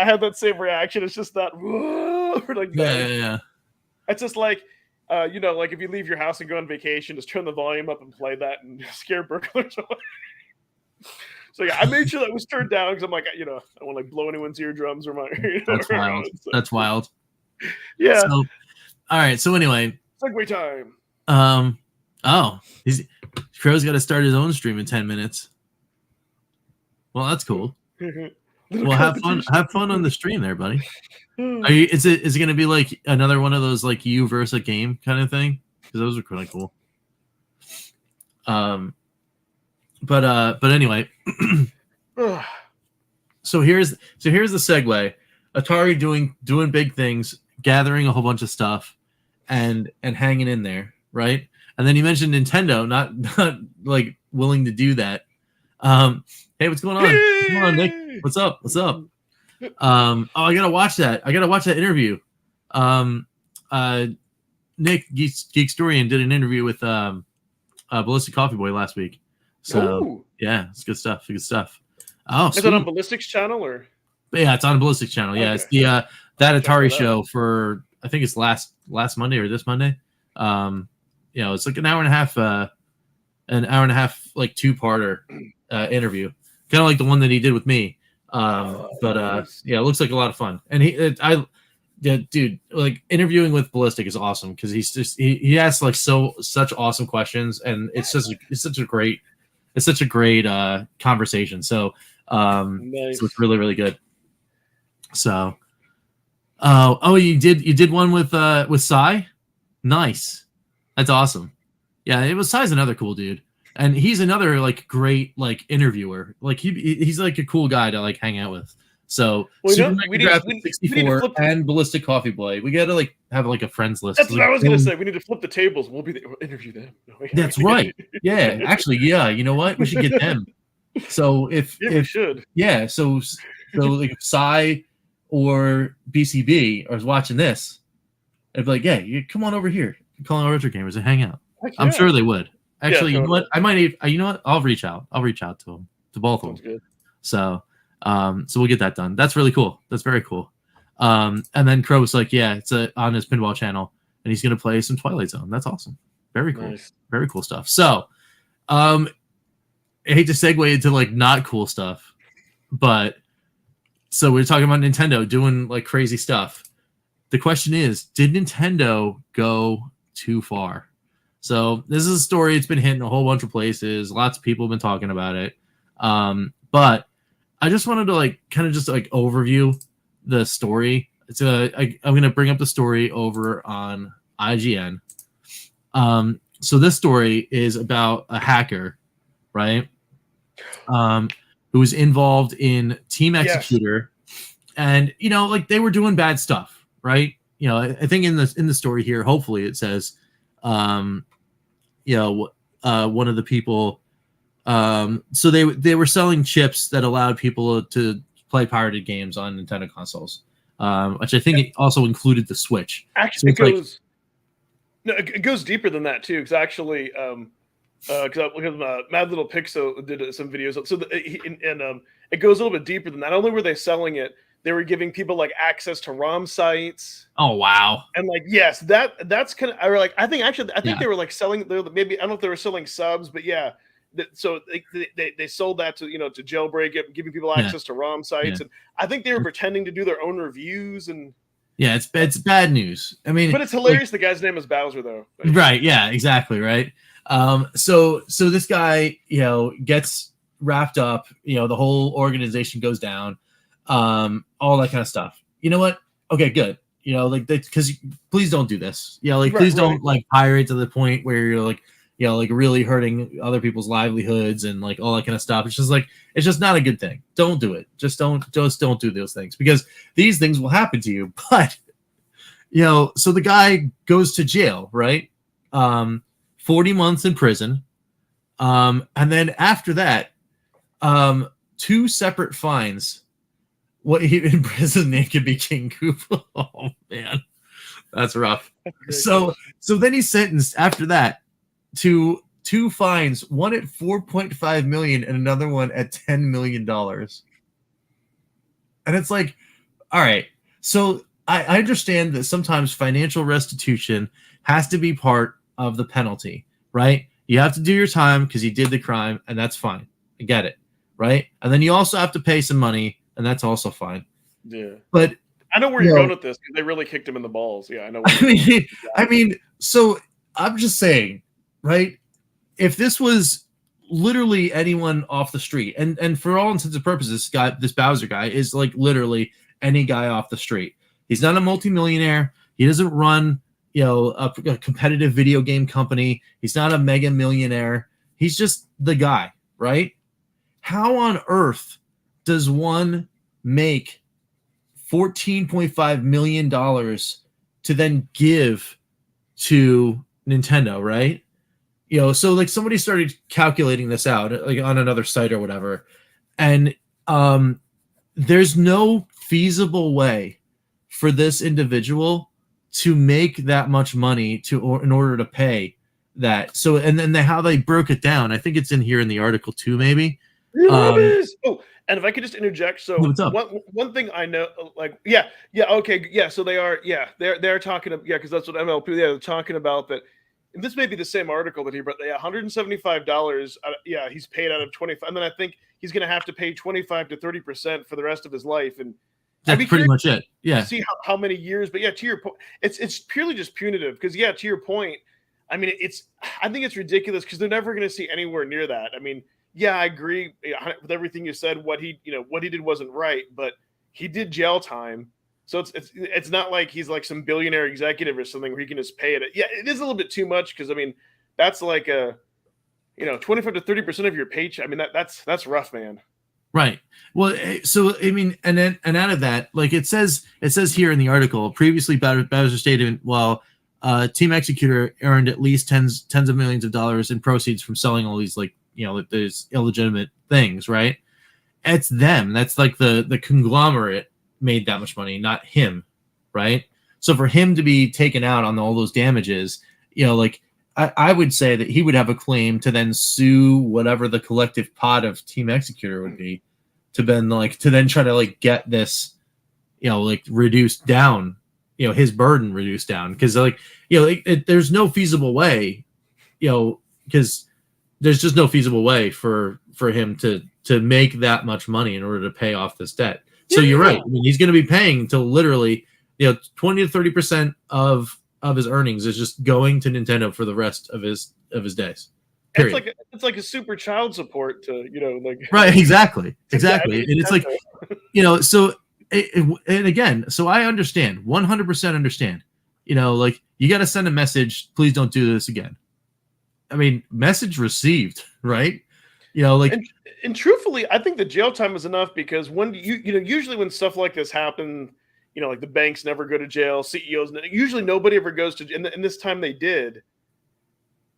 had that same reaction. It's just that, Yeah. It's just like, like if you leave your house and go on vacation, just turn the volume up and play that and scare burglars away. So yeah, I made sure that was turned down because I'm like, I don't want to like blow anyone's eardrums or my. That's wild. So. That's wild. Yeah. So, all right. So anyway, segue time. Crow's got to start his own stream in 10 minutes. Well, that's cool. Well, have fun on the stream there, buddy. Is it going to be like another one of those like you versus a game kind of thing? Because those are kind of cool. But anyway, so here's the segue. Atari doing big things, gathering a whole bunch of stuff, and hanging in there, right? And then you mentioned Nintendo not like willing to do that. Hey, what's going on? What's going on, Nick? What's up? I gotta watch that. I gotta watch that interview. Nick Geekstorian did an interview with Ballistic Coffee Boy last week. So yeah, it's good stuff. Good stuff. Oh, is it on Ballistic's channel or? But yeah, it's on Ballistic's channel. Yeah, it's the that Atari show for I think it's last Monday or this Monday. It's like an hour and a half like two-parter interview, kind of like the one that he did with me. It looks like a lot of fun. And dude, like interviewing with Ballistic is awesome because he asks like such awesome questions, and it's such a great conversation. So nice. So it's really, really good. So you did one with Sai? Nice. That's awesome. Yeah, it was Sai's another cool dude. And he's another like great like interviewer. Like he's like a cool guy to like hang out with. So Super Mega Graphics 64 and Ballistic Coffee Boy. We gotta like have like a friends list. That's what I was gonna say. We need to flip the tables. We'll interview them. That's right. Yeah, actually, yeah. You know what? We should get them. So we should. Yeah. So like if Sai or BCB are watching this, I'd be like, yeah, you come on over here. calling all retro gamers and hang out. Heck I'm yeah. sure they would. Actually, you know totally. what? I might. You know what? I'll reach out. I'll reach out to them, to both of Sounds them. good. So, so we'll get that done. That's really cool. That's very cool. And then Crow was like, yeah, it's on his pinball channel, and he's gonna play some Twilight Zone. That's awesome. Very cool. Nice. Very cool stuff. So, I hate to segue into like not cool stuff, but so we're talking about Nintendo doing like crazy stuff. The question is, did Nintendo go too far? So this is a story. It's been hitting a whole bunch of places. Lots of people have been talking about it. But I just wanted to like kind of just like overview the story. I'm going to bring up the story over on IGN. So this story is about a hacker, right? Who was involved in Team Executor, and you know, like they were doing bad stuff, right? You know, I think in the story here, hopefully it says, you know, one of the people, so they were selling chips that allowed people to play pirated games on Nintendo consoles, which I think it also included the Switch. Actually, so it goes deeper than that too. Because actually, because Mad Little Pixel did some videos, so it goes a little bit deeper than that. Not only were they selling it, they were giving people like access to ROM sites. Oh wow! And like, yes, that's kind of. Or like, I think they were like selling. Maybe I don't know if they were selling subs, but yeah. So they sold that to to jailbreak it, giving people access to ROM sites, and I think they were pretending to do their own reviews and. Yeah, it's bad news. I mean, but it's hilarious. The guy's name is Bowser, though. Right? Yeah, exactly. Right. So this guy, gets wrapped up. The whole organization goes down. All that kind of stuff. You know what? Okay, good. Because please don't do this. Please don't like pirate to the point where you're like, really hurting other people's livelihoods and like all that kind of stuff. It's just not a good thing. Don't do it. Just don't do those things, because these things will happen to you. But, so the guy goes to jail, right? 40 months in prison. And then after that, 2 separate fines. What he in prison name could be King Koopa. Oh man, that's rough. So then he's sentenced after that to 2 fines, one at $4.5 million and another one at $10 million. And it's like, all right. So I understand that sometimes financial restitution has to be part of the penalty, right? You have to do your time because you did the crime, and that's fine. I get it, right? And then you also have to pay some money, and that's also fine. Yeah. But I know where you're going with this, because they really kicked him in the balls. Yeah, I know. I mean, so I'm just saying, right? If this was literally anyone off the street, and for all intents and purposes, this Bowser guy is like literally any guy off the street. He's not a multimillionaire. He doesn't run, a competitive video game company. He's not a mega millionaire. He's just the guy, right? How on earth does one make $14.5 million to then give to Nintendo, right? So like somebody started calculating this out like on another site or whatever, and there's no feasible way for this individual to make that much money in order to pay that. So and then how they broke it down, I think it's in here in the article too, maybe. And if I could just interject, so what's up? One thing I know, so they are, they're talking, because that's what MLP, they're talking about that. And this may be the same article that he brought. $175. He's paid out of 25, and then I think he's going to have to pay 25 to 30% for the rest of his life, and that's pretty much it. Yeah. See how many years, but to your point, it's purely just punitive. Because to your point, I mean, I think it's ridiculous because they're never going to see anywhere near that. I mean, I agree with everything you said. What he did wasn't right, but he did jail time. So it's not like he's like some billionaire executive or something where he can just pay it. Yeah, it is a little bit too much because I mean that's like 25 to 30% of your paycheck. I mean that's rough, man. Right. Well, so I mean, and out of that, like it says here in the article, previously Bowser stated, Team Executor earned at least tens of millions of dollars in proceeds from selling all these these illegitimate things, right? It's them. That's like the conglomerate made that much money, not him, right? So for him to be taken out on all those damages, like I would say that he would have a claim to then sue whatever the collective pot of Team Executor would be to then try to like get this, like reduced down, his burden reduced down. Because like, there's no feasible way, because there's just no feasible way for him to make that much money in order to pay off this debt. So you're right. I mean, he's going to be paying until literally, 20 to 30% of his earnings is just going to Nintendo for the rest of his days. Period. It's like a super child support to like right. Exactly. And it's like, so and again, so I understand 100% understand. Like you got to send a message. Please don't do this again. I mean, message received, right? And truthfully, I think the jail time is enough because when usually when stuff like this happens, like the banks never go to jail, CEOs, usually nobody ever goes to, and this time they did,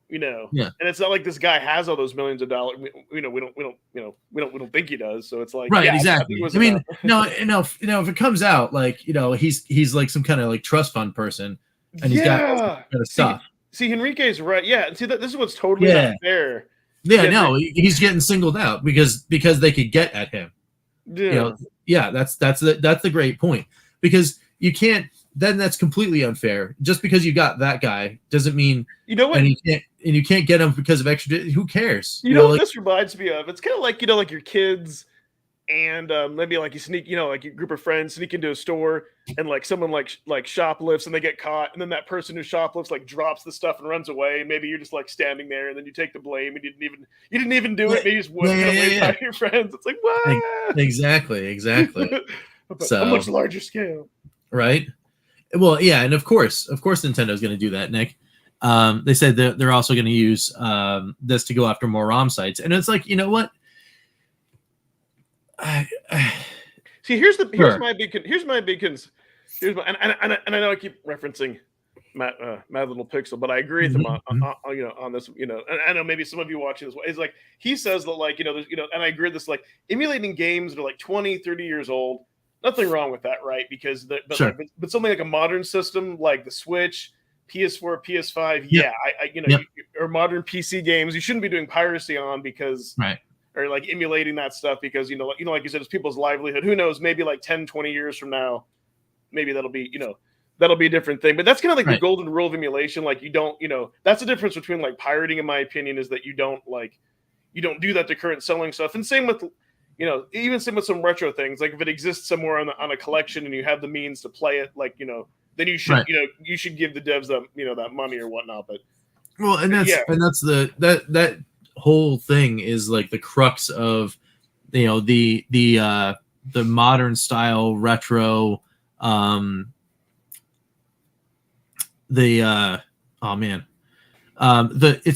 yeah. And it's not like this guy has all those millions of dollars. We don't think he does. So it's like, right, exactly. I mean, no, if it comes out like, he's like some kind of like trust fund person, and he's got all kind of stuff. See, Enrique's right. Yeah, and see that this is what's totally unfair. Yeah, no, he's getting singled out because they could get at him. Yeah, that's the great point, because you can't. Then that's completely unfair. Just because you got that guy doesn't mean what, and you can't get him because of extra. Who cares? What this reminds me of? It's kind of like like your kids, and maybe like you sneak, like your group of friends sneak into a store, and like someone like shoplifts and they get caught, and then that person who shoplifts like drops the stuff and runs away. And maybe you're just like standing there, and then you take the blame, and you didn't even do it. Maybe you just went away by your friends. It's like what? Exactly. So, a much larger scale, right? Well, yeah, and of course, Nintendo's going to do that, Nick. They said that they're also going to use this to go after more ROM sites, and it's like, you know what? See, here's my big and I know I keep referencing Mad Little Pixel, but I agree with him on this. And I know maybe some of you watching this is like he says that like there's and I agree with this, like emulating games that are like 20, 30 years old. Nothing wrong with that, right? Because but something like a modern system like the Switch, PS4, PS5, or modern PC games, you shouldn't be doing piracy on because right. Or like emulating that stuff because like you said, it's people's livelihood. Who knows? Maybe like 10, 20 years from now, maybe that'll be a different thing. But that's kind of like the golden rule of emulation. Like you don't, that's the difference between like pirating, in my opinion, is that you don't do that to current selling stuff. And same with even same with some retro things. Like if it exists somewhere on a collection and you have the means to play it, like then you should you should give the devs that money or whatnot. But and that's that whole thing is like the crux of the modern style retro it's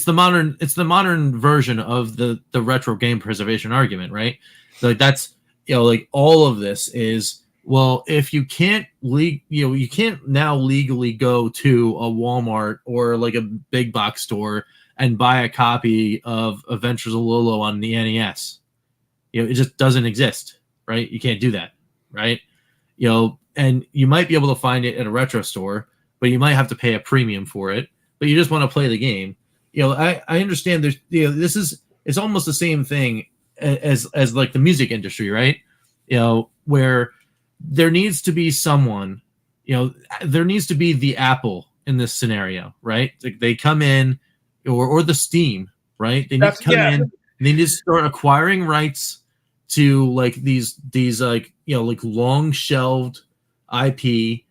the modern version of the retro game preservation argument, right? Like that's like all of this is, well, if you can't you can't now legally go to a Walmart or like a big box store and buy a copy of Adventures of Lolo on the NES. It just doesn't exist, right? You can't do that, right? And you might be able to find it at a retro store, but you might have to pay a premium for it. But you just want to play the game. I understand there's it's almost the same thing as like the music industry, right? Where there needs to be someone, there needs to be the Apple in this scenario, right? Like they come in, or the Steam, right? They need to come in and they need to start acquiring rights to like these like like long shelved IP,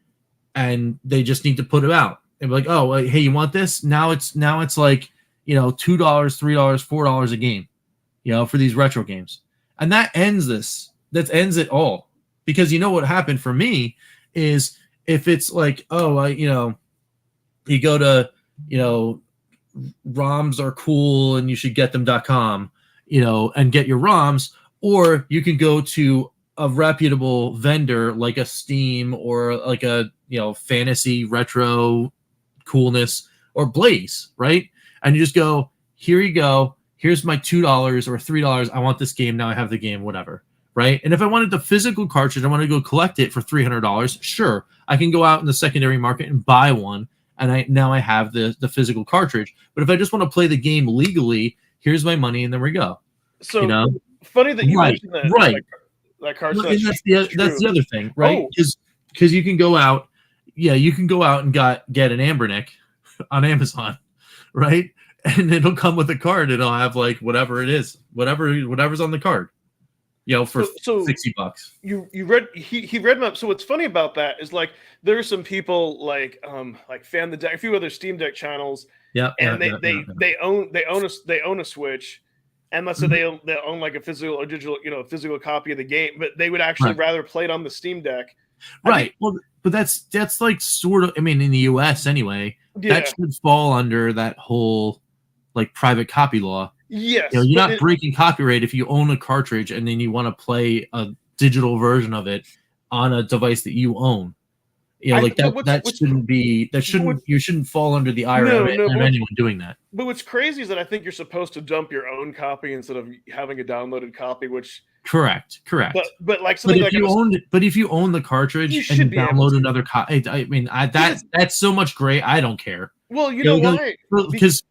and they just need to put it out and be like, oh, hey, you want this? Now it's like $2, $3, $4 a game, for these retro games, and that ends it all. Because what happened for me is if it's like, oh, you go to ROMs are cool and you should get them.com, and get your ROMs, or you can go to a reputable vendor like a Steam or like a fantasy retro coolness or Blaze, right? And you just go, here you go, here's my $2 or $3, I want this game, now I have the game, whatever, right? And if I wanted the physical cartridge, I want to go collect it for $300, sure, I can go out in the secondary market and buy one and I have the physical cartridge. But if I just want to play the game legally, here's my money, and there we go. So funny that you mentioned that. Right. That cartridge. Well, that's the other thing, right? Because you can go out, you can go out and get an Ambernick on Amazon, right? And it'll come with a card. It'll have like whatever it is, whatever's on the card, for $60. You read he read them up. So what's funny about that is like there are some people like Fan the Deck, a few other Steam Deck channels, they own a Switch. And let's say they own like a physical or digital, physical copy of the game, but they would actually rather play it on the Steam Deck. Right. Well, but that's like sort of, I mean, in the US anyway, that should fall under that whole like private copy law. Yes. You're not breaking copyright if you own a cartridge and then you want to play a digital version of it on a device that you own. You shouldn't fall under the IRA of anyone doing that. But what's crazy is that I think you're supposed to dump your own copy instead of having a downloaded copy, which correct. But like something if you own the cartridge and you download another copy, I mean that's so much gray. I don't care. Well, you know why? Because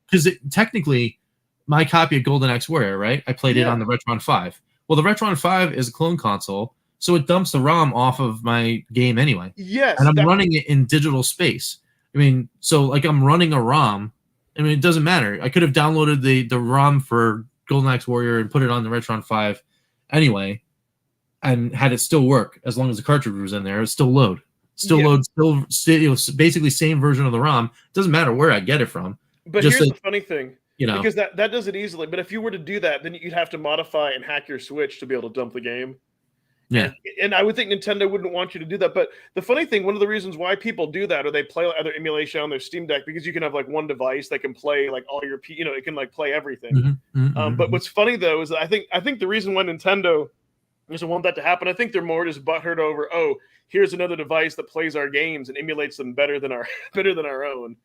technically, my copy of Golden Axe Warrior, right? I played it on the Retron 5. Well, the Retron 5 is a clone console. So it dumps the ROM off of my game anyway. Yes. And I'm running it in digital space. I mean, so like I'm running a ROM. I mean, it doesn't matter. I could have downloaded the ROM for Golden Axe Warrior and put it on the Retron 5 anyway and had it still work as long as the cartridge was in there. It would still load. Basically same version of the ROM. It doesn't matter where I get it from. But here's the funny thing. Because that does it easily. But if you were to do that, then you'd have to modify and hack your Switch to be able to dump the game. Yeah, and I would think Nintendo wouldn't want you to do that. But the funny thing, one of the reasons why people do that, or they play other emulation on their Steam Deck, because you can have like one device that can play like all your, it can like play everything. But what's funny though is that I think the reason why Nintendo doesn't want that to happen, I think they're more just butthurt over, here's another device that plays our games and emulates them better than our own.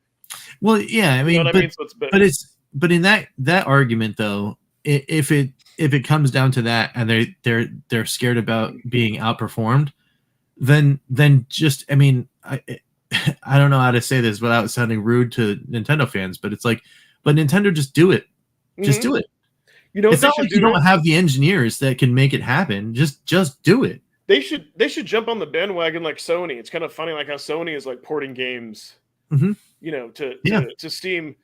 Well, yeah, I mean, but in that argument though, if it comes down to that and they're scared about being outperformed, then just, I mean, I don't know how to say this without sounding rude to Nintendo fans, but it's like, but Nintendo, just do it. Just do it. It's not like you don't have the engineers that can make it happen. Just do it. They should jump on the bandwagon like Sony. It's kind of funny like how Sony is like porting games, to Steam.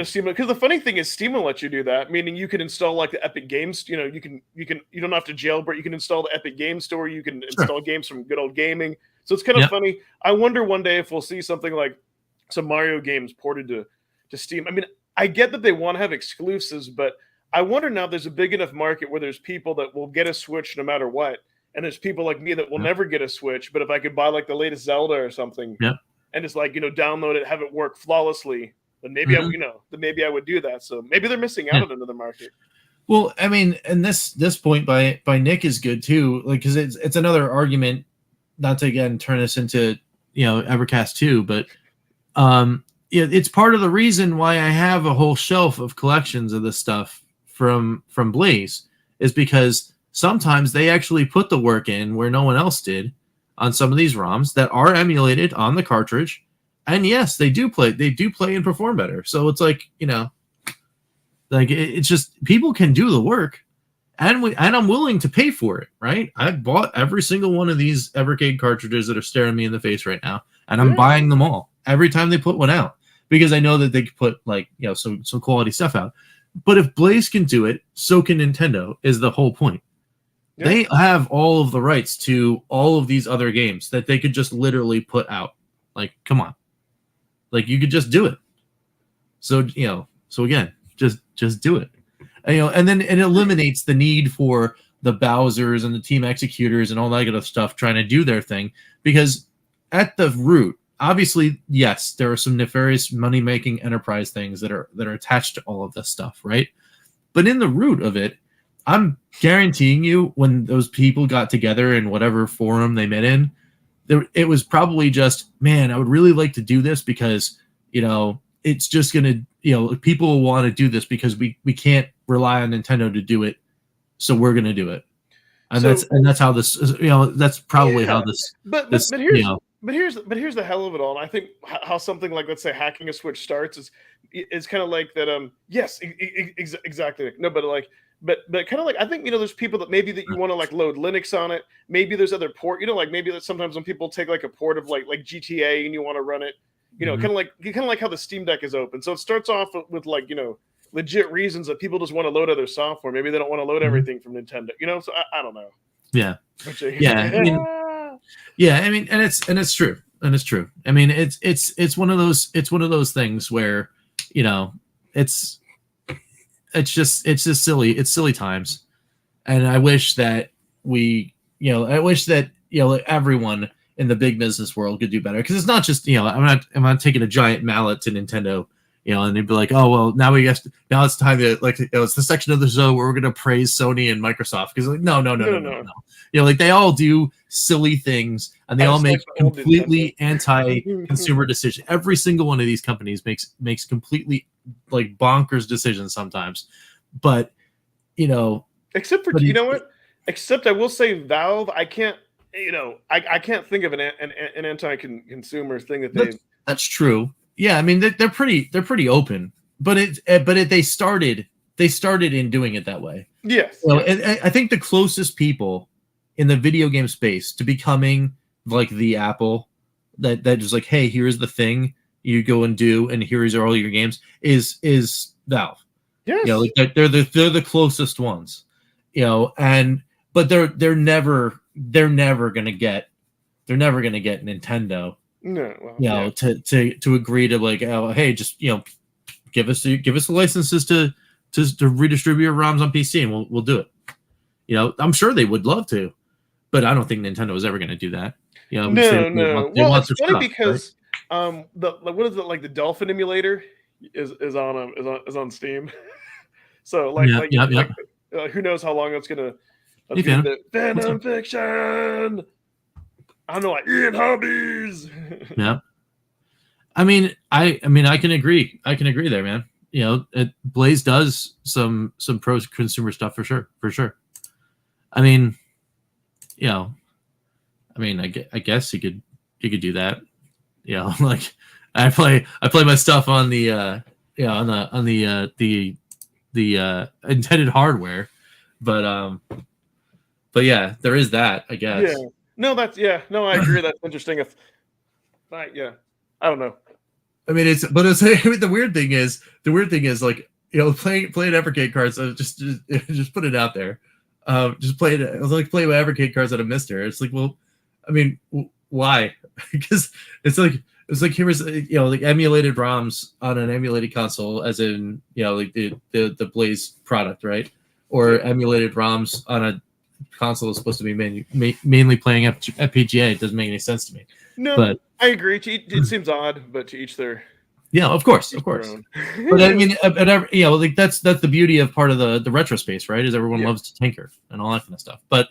Steam, because the funny thing is Steam will let you do that, meaning you can install like the Epic Games. You don't have to jailbreak. You can install the Epic Game Store. You can install games from Good Old Gaming. So it's kind of funny. I wonder one day if we'll see something like some Mario games ported to Steam. I mean, I get that they want to have exclusives, but I wonder now there's a big enough market where there's people that will get a Switch no matter what, and there's people like me that will never get a Switch. But if I could buy like the latest Zelda or something, and just like download it, have it work flawlessly. Then maybe I would do that. So maybe they're missing out on another market. Well, I mean, and this point by Nick is good too, like because it's another argument. Not to again turn this into Evercast 2, but it's part of the reason why I have a whole shelf of collections of this stuff from Blaze is because sometimes they actually put the work in where no one else did on some of these ROMs that are emulated on the cartridge. And yes, they do play and perform better. So it's like, it's just people can do the work and I'm willing to pay for it, right? I bought every single one of these Evercade cartridges that are staring me in the face right now, and I'm buying them all every time they put one out because I know that they could put some quality stuff out. But if Blaze can do it, so can Nintendo is the whole point. Yeah. They have all of the rights to all of these other games that they could just literally put out. Like, come on. Like you could just do it. So, so again, just do it. And then it eliminates the need for the Bowsers and the team executors and all that kind of stuff trying to do their thing. Because at the root, obviously, yes, there are some nefarious money-making enterprise things that are attached to all of this stuff, right? But in the root of it, I'm guaranteeing you when those people got together in whatever forum they met in, it was probably just, man, I would really like to do this because, it's just going to, people will want to do this because we can't rely on Nintendo to do it. So we're going to do it. And that's how this is, that's probably how this. But here's But here's the hell of it all, and I think how something like, let's say, hacking a Switch starts is kind of like that. Yes, exactly. No, but like, but kind of like, I think, there's people that maybe that you want to like load Linux on it. Maybe there's other port. Like maybe that sometimes when people take like a port of like GTA and you want to run it, kind of like how the Steam Deck is open. So it starts off with like legit reasons that people just want to load other software. Maybe they don't want to load everything from Nintendo. So I don't know. Yeah. Yeah. I mean, and it's true. I mean, it's one of those things where, it's just silly. It's silly times. And I wish that everyone in the big business world could do better. Cause it's not just, I'm not taking a giant mallet to Nintendo, and they'd be like, oh, well, now it's time to it's the section of the show where we're going to praise Sony and Microsoft. Cause like, no. Like they all do silly things and they all make completely anti-consumer decisions. Every single one of these companies makes completely like bonkers decisions sometimes, but except for what? Except I will say Valve, I can't I can't think of an anti-consumer thing that that's true. Yeah, I mean they're pretty open, but they started in doing it that way. Yes. I think the closest people in the video game space to becoming like the Apple that just like, hey, here's the thing you go and do, and here's all your games is Valve. Yes. They're the closest ones. But they're never gonna get Nintendo. No, well, to agree to like, oh, hey, just give us the licenses to redistribute ROMs on PC, and we'll do it. I'm sure they would love to, but I don't think Nintendo is ever going to do that. No. Well, it's funny because right? What is it, like the Dolphin emulator is on Steam. So who knows how long it's gonna be the Phantom Fiction. I don't know, like Ian Hobbies. Yeah. I mean, I can agree. There, man. Blaze does some pro consumer stuff for sure. I mean, I guess you could do that. Like I play my stuff on the on the intended hardware, but yeah, there is that, I guess. Yeah. No, I agree. That's interesting. I don't know. I mean, the weird thing is like, playing Evercade cards. Just put it out there. Just play it. I was like playing my Evercade cards out of Mister. It's like, well, I mean, why? Because it's like here's like emulated ROMs on an emulated console, as in like the Blaze product, right? Or emulated ROMs on a console is supposed to be mainly playing FPGA. It doesn't make any sense to me. No, but I agree. It seems odd, but to each their. Yeah, of course. But I mean, like that's the beauty of part of the retro space, right? Is everyone loves to tinker and all that kind of stuff. But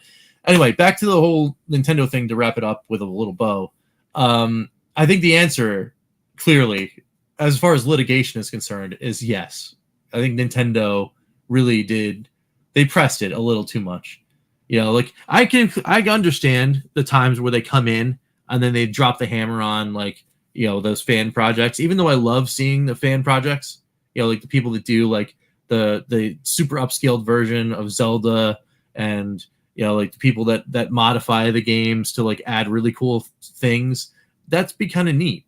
anyway, back to the whole Nintendo thing to wrap it up with a little bow. I think the answer, clearly, as far as litigation is concerned, is yes. I think Nintendo really did. They pressed it a little too much. Like I understand the times where they come in and then they drop the hammer on like, those fan projects, even though I love seeing the fan projects, like the people that do like the super upscaled version of Zelda, and, like the people that modify the games to like add really cool things. That'd be kind of neat.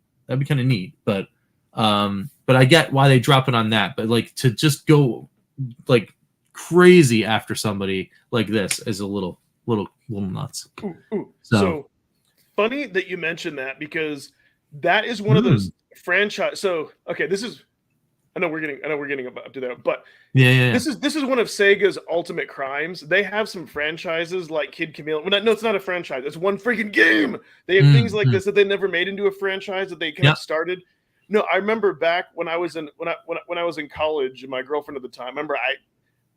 But I get why they drop it on that. But like to just go like crazy after somebody like this is a little nuts. So funny that you mentioned that, because that is one of those franchise. So okay, I know we're getting up to that, but yeah. This is one of Sega's ultimate crimes. They have some franchises like Kid Chameleon. Well, no, it's not a franchise. It's one freaking game. They have things like this that they never made into a franchise that they kind of started. No, I remember back when I was in college, and my girlfriend at the time. Remember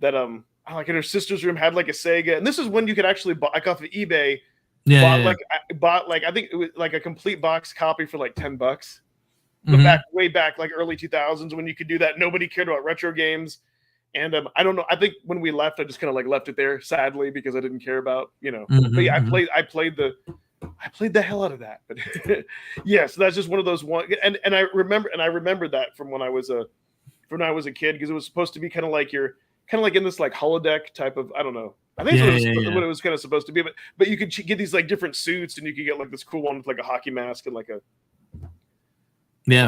like in her sister's room had like a Sega, and this is when you could actually buy like off of eBay. Bought I think it was like a complete box copy for like $10. But way back like early 2000s, when you could do that, nobody cared about retro games. And I don't know. I think when we left, I just kind of like left it there, sadly, because I didn't care about, But yeah, I played I played the hell out of that. But yeah, so that's just one of those one. And I remember that from when I was a kid, because it was supposed to be kind of like in this like holodeck type of, I don't know. I think what it was kind of supposed to be, but you could get these like different suits, and you could get like this cool one with like a hockey mask and like a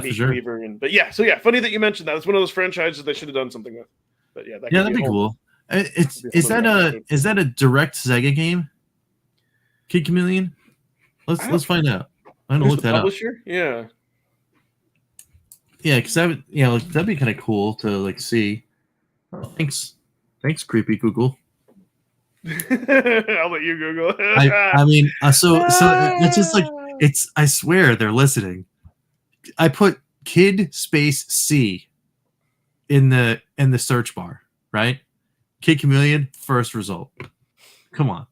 for sure. But yeah, so yeah, funny that you mentioned that. It's one of those franchises they should have done something with. But yeah, that'd be cool. Is that a direct Sega game? Kid Chameleon? Let's find out. I'm gonna look that publisher? Up. Yeah, because that'd be kind of cool to like see. Oh, thanks, creepy Google. I'll let you Google. I mean, so it's just like I swear they're listening. I put Kid Space C in the Hmm. search bar, right? Kid Chameleon, first result. Come on.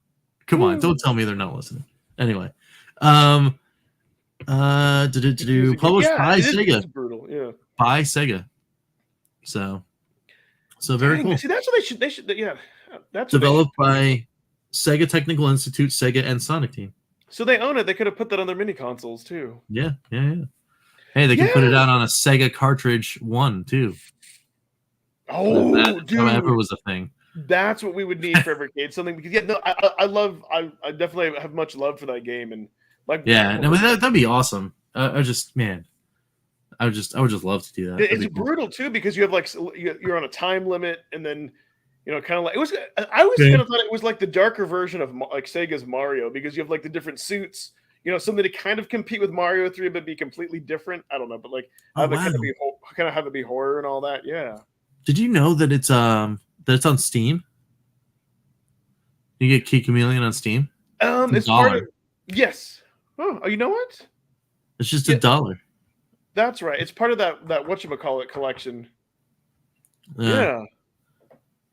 Don't tell me they're not listening. Anyway, published by Sega. It's brutal, yeah. By Sega. So very cool. See, that's what they should. Yeah, that's developed by Sega Technical Institute, Sega, and Sonic Team. So they own it. They could have put that on their mini consoles too. Yeah. Hey, they can put it out on a Sega cartridge 1 too. Oh, dude, however was a thing. That's what we would need for Evercade. Something, because I definitely have much love for that game, and like that'd be awesome. I would just love to do that. It's brutal too, because you have like you're on a time limit, and then kind of like it was. I always kind of thought it was like the darker version of like Sega's Mario, because you have like the different suits. Something to kind of compete with Mario 3, but be completely different. I don't know, but like kind of have it be horror and all that. Yeah. Did you know that it's on Steam? You get Kid Chameleon on Steam. It's part of, yes. Oh, you know what? It's just $1. That's right. It's part of that whatchamacallit collection. Yeah.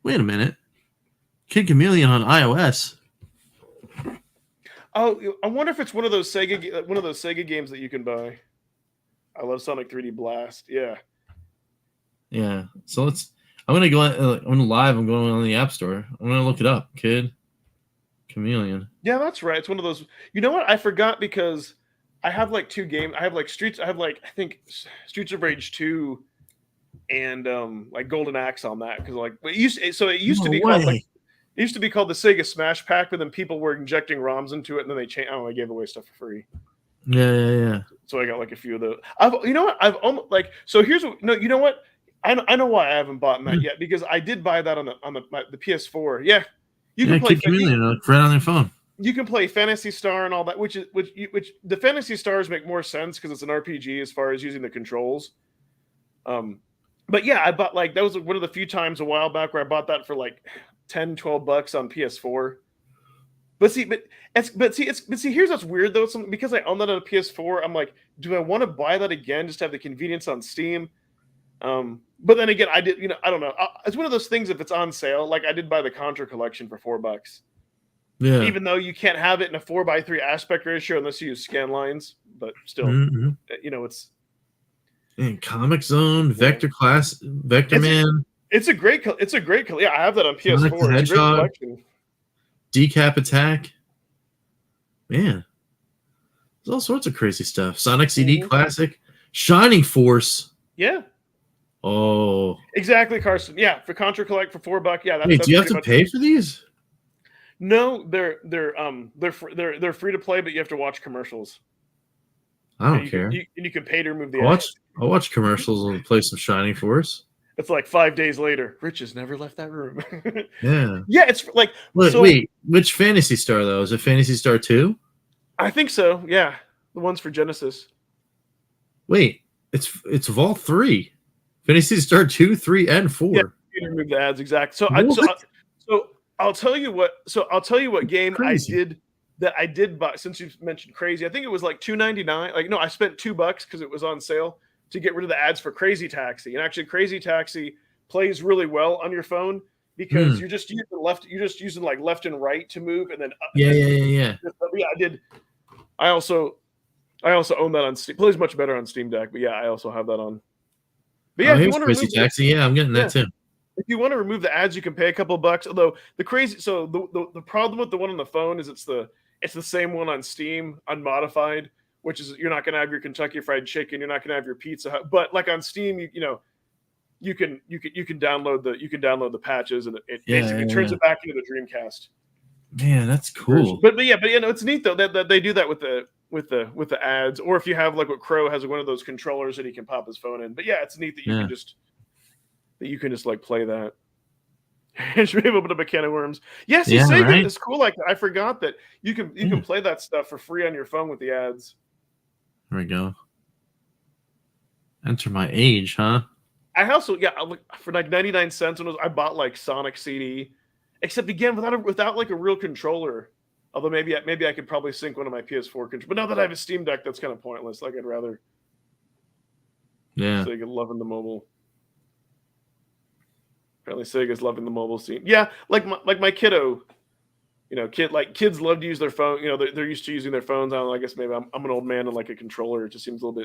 Wait a minute. Kid Chameleon on iOS. Oh, I wonder if it's one of those Sega games that you can buy. I love Sonic 3D Blast. Yeah. Yeah. So I'm gonna go on live. I'm going on the App Store. I'm gonna look it up. Kid Chameleon. Yeah, that's right. It's one of those. You know what? I forgot, because I have like two games. I have like I think Streets of Rage 2 and like Golden Axe on that, because like it used to be called like. It used to be called the Sega Smash Pack, but then people were injecting ROMs into it, and then they changed. They gave away stuff for free. Yeah. So I got like a few of those. You know what? I've almost like. So here's what. No, you know what? I know why I haven't bought that yet, because I did buy that on the PS4. Yeah, you can play Chameleon right on their phone. You can play Phantasy Star and all that, which the Phantasy Stars make more sense because it's an RPG as far as using the controls. But yeah, I bought that was one of the few times a while back where I bought that for like $10-$12 on PS4. But here's what's weird though. Because I own that on a PS4, I'm like, do I want to buy that again just to have the convenience on Steam? But then again, I don't know. It's one of those things, if it's on sale, like I did buy the Contra collection for $4. Yeah. Even though you can't have it in a 4:3 aspect ratio unless you use scan lines, but still, it's Comic Zone, Vector Man. It's a great. Yeah, I have that on PS4. Sonic the Hedgehog, it's a great collection. Decap Attack. Man, there's all sorts of crazy stuff. Sonic CD Classic, Shining Force. Yeah. Oh. Exactly, Carson. Yeah, for Contra Collect for $4. Yeah. Wait, do you have to pay for these? No, they're free to play, but you have to watch commercials. I don't care. And you can pay to remove the ads. I'll watch commercials and play some Shining Force. It's like 5 days later. Rich has never left that room. Yeah. Yeah, it's like. Wait, which Phantasy Star though? Is it Phantasy Star 2? I think so. Yeah, the ones for Genesis. Wait, it's Vault 3, Phantasy Star 2, 3, and 4. Yeah, you remove the ads, exactly. So I'll tell you what. So I'll tell you what game I did buy. Since you mentioned Crazy, I think it was like $2.99. Like, no, I spent $2 because it was on sale to get rid of the ads for Crazy Taxi. And actually, Crazy Taxi plays really well on your phone because you're just using like left and right to move, and then up. Yeah. Yeah, I did. I also own that on Steam. Plays much better on Steam Deck, but yeah, I also have that on. But yeah, if you want to Crazy Taxi, yeah, I'm getting that too. If you want to remove the ads, you can pay a couple bucks. Although the problem with the one on the phone is It's the same one on Steam, unmodified, which is you're not going to have your Kentucky Fried Chicken, you're not going to have your Pizza Hut, but like on Steam, you can download the patches, and it basically turns it back into the Dreamcast. Man, that's cool. But it's neat though that they do that with the ads, or if you have like what Crow has one of those controllers that he can pop his phone in. But yeah, it's neat that you can just like play that. Should we open up a can of worms? Yes, you say that it's cool. Like I forgot that you can play that stuff for free on your phone with the ads. There we go. Enter my age, huh? I also for like 99 cents I bought like Sonic CD, except again without like a real controller. Although maybe I could probably sync one of my PS4 controllers. But now that I have a Steam Deck, that's kind of pointless. Like I'd rather Sega loving the mobile. Apparently Sega's loving the mobile scene. Yeah, like my kiddo, kids love to use their phone. They're used to using their phones. I don't know, I guess maybe I'm an old man and like a controller. It just seems a little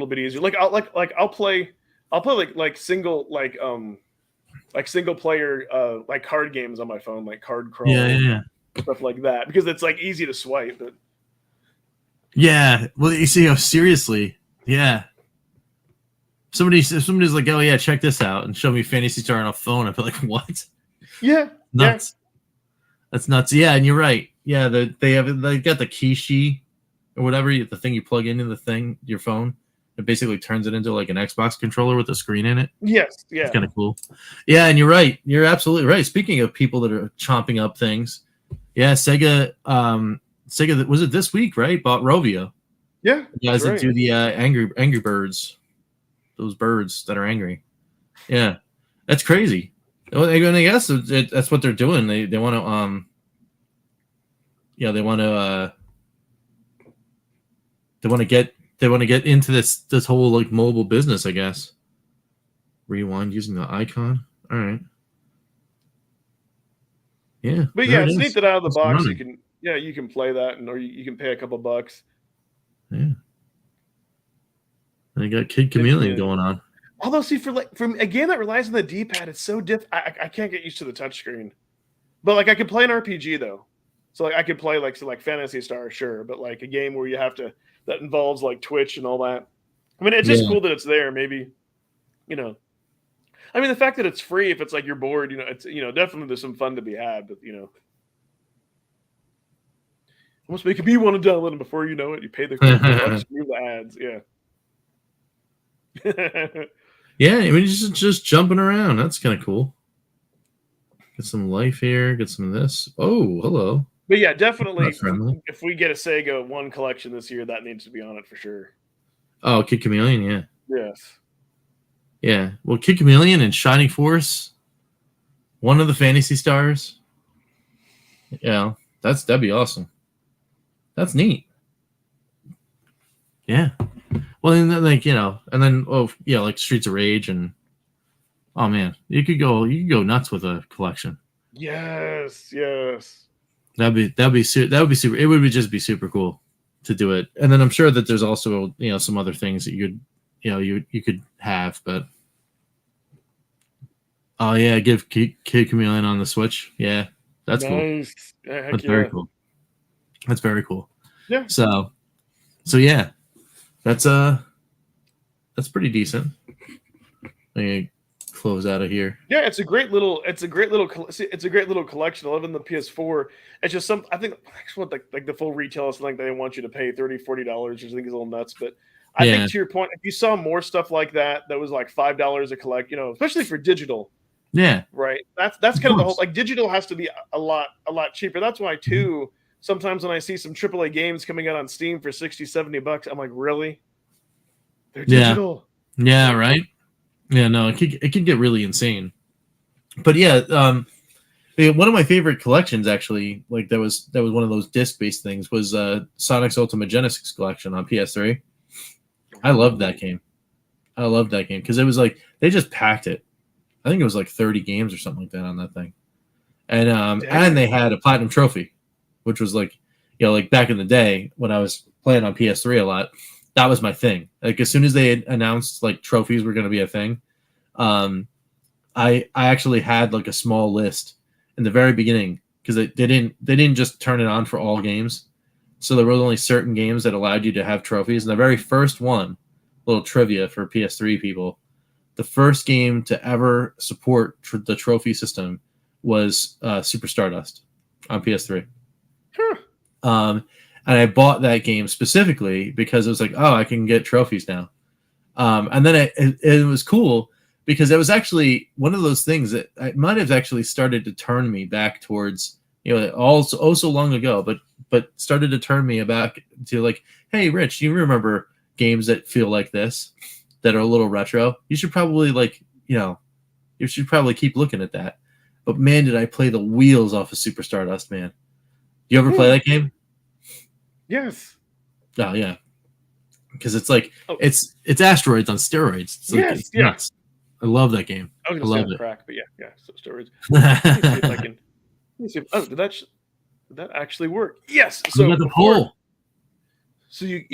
bit easier. I'll play single single player like card games on my phone, like Card Crawl, stuff like that, because it's like easy to swipe. But well, you see, seriously, somebody's like, oh yeah, check this out, and show me Phantasy Star on a phone. I'd be like, what? Yeah, nuts. That's nuts. Yeah, and you're right. Yeah, they got the Kishi or whatever, the thing you plug into your phone. It basically turns it into like an Xbox controller with a screen in it. Yes, yeah. It's kind of cool. Yeah, and you're right. You're absolutely right. Speaking of people that are chomping up things, Sega was it this week, right? Bought Rovio. Yeah. You guys that do the Angry Birds. Those birds that are angry. Yeah. That's crazy. Well, I guess that's what they're doing. They want to they want to get into this whole like mobile business, I guess. Rewind using the icon. All right. Yeah. But yeah, it's neat that out of the box you can play that, or you can pay a couple bucks. Yeah. And you got Kid Chameleon going on. Although, see, from a game that relies on the D-pad, it's so I can't get used to the touchscreen. But like I could play an RPG though, so like I could play like Phantasy Star, sure, but like a game where that involves like Twitch and all that. I mean, it's just cool that it's there. Maybe, I mean, the fact that it's free, if it's like you're bored, it's definitely there's some fun to be had, but almost make me want to download it before you know it. You pay the ads, Yeah, I mean, just jumping around. That's kind of cool. Get some life here. Get some of this. Oh, hello. But yeah, definitely. If we get a Sega One collection this year, that needs to be on it for sure. Oh, Kid Chameleon, yeah. Yes. Yeah. Well, Kid Chameleon and Shining Force, one of the Phantasy Stars. Yeah, that'd be awesome. That's neat. Yeah. Well, and then like Streets of Rage, and oh man, you could go nuts with a collection. Yes. That would be super. It would just be super cool to do it. And then I'm sure that there's also some other things that you could have, but oh yeah, give Kid Chameleon on the Switch. Yeah, that's nice. Cool. That's very cool. That's very cool. Yeah. So yeah, that's pretty decent. Let me close out of here. Yeah, it's a great little collection. I love in the PS4. It's just I think what like the full retail is something they want you to pay $30-$40, which I think is a little nuts. But I think to your point, if you saw more stuff like that was like $5 a collect, especially for digital. Yeah. Right. That's kind of the whole, like, digital has to be a lot cheaper. That's why too, sometimes when I see some AAA games coming out on Steam for $60-$70, I'm like, really? They're digital. Yeah, right. Yeah, no, it could get really insane. But yeah, one of my favorite collections actually, like that was one of those disc-based things, was Sonic's Ultimate Genesis collection on PS3. I loved that game. Because it was like they just packed it. I think it was like 30 games or something like that on that thing. And they had a platinum trophy, which was like, like back in the day when I was playing on PS3 a lot, that was my thing. Like as soon as they had announced like trophies were going to be a thing, I actually had like a small list in the very beginning because they didn't just turn it on for all games. So there were only certain games that allowed you to have trophies. And the very first one, little trivia for PS3 people, the first game to ever support the trophy system was Super Stardust on PS3. And I bought that game specifically because it was like, oh, I can get trophies now. And then it was cool because it was actually one of those things that it might have actually started to turn me back towards, also so long ago, but started to turn me back to like, hey, Rich, you remember games that feel like this, that are a little retro? You should probably you should probably keep looking at that. But man, did I play the wheels off of Super Stardust, man. You ever play that game? Yes. Oh yeah. Because it's like it's asteroids on steroids. It's like, it's nuts. I love that game. I was love gonna say it. crack, but yeah. So steroids. Let me see if I can. Did that actually work? Yes. So look at the poll. So you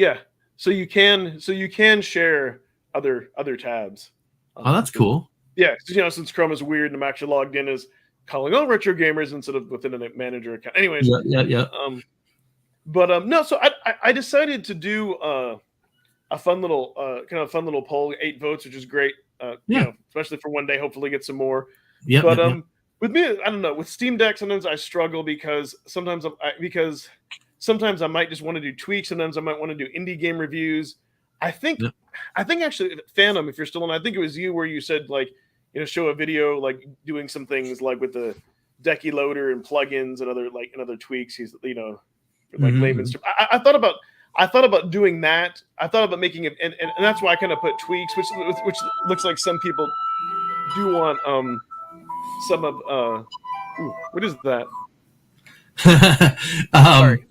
can share other tabs. Oh, that's cool. Yeah, since Chrome is weird, and I'm actually logged in as calling all retro gamers instead of within a manager account. Anyways, yeah. No. So I decided to do a fun little poll, 8 votes, which is great. Especially for one day. Hopefully, get some more. Yeah. But with me, I don't know. With Steam Deck, sometimes I struggle because sometimes I might just want to do tweaks. Sometimes I might want to do indie game reviews. I think actually, Phantom, if you're still on, I think it was you where you said show a video like doing some things like with the Decky loader and plugins and other tweaks. He's layman's term. I thought about doing that. I thought about making it, and that's why I kind of put tweaks, which looks like some people do want some of what is that? Sorry.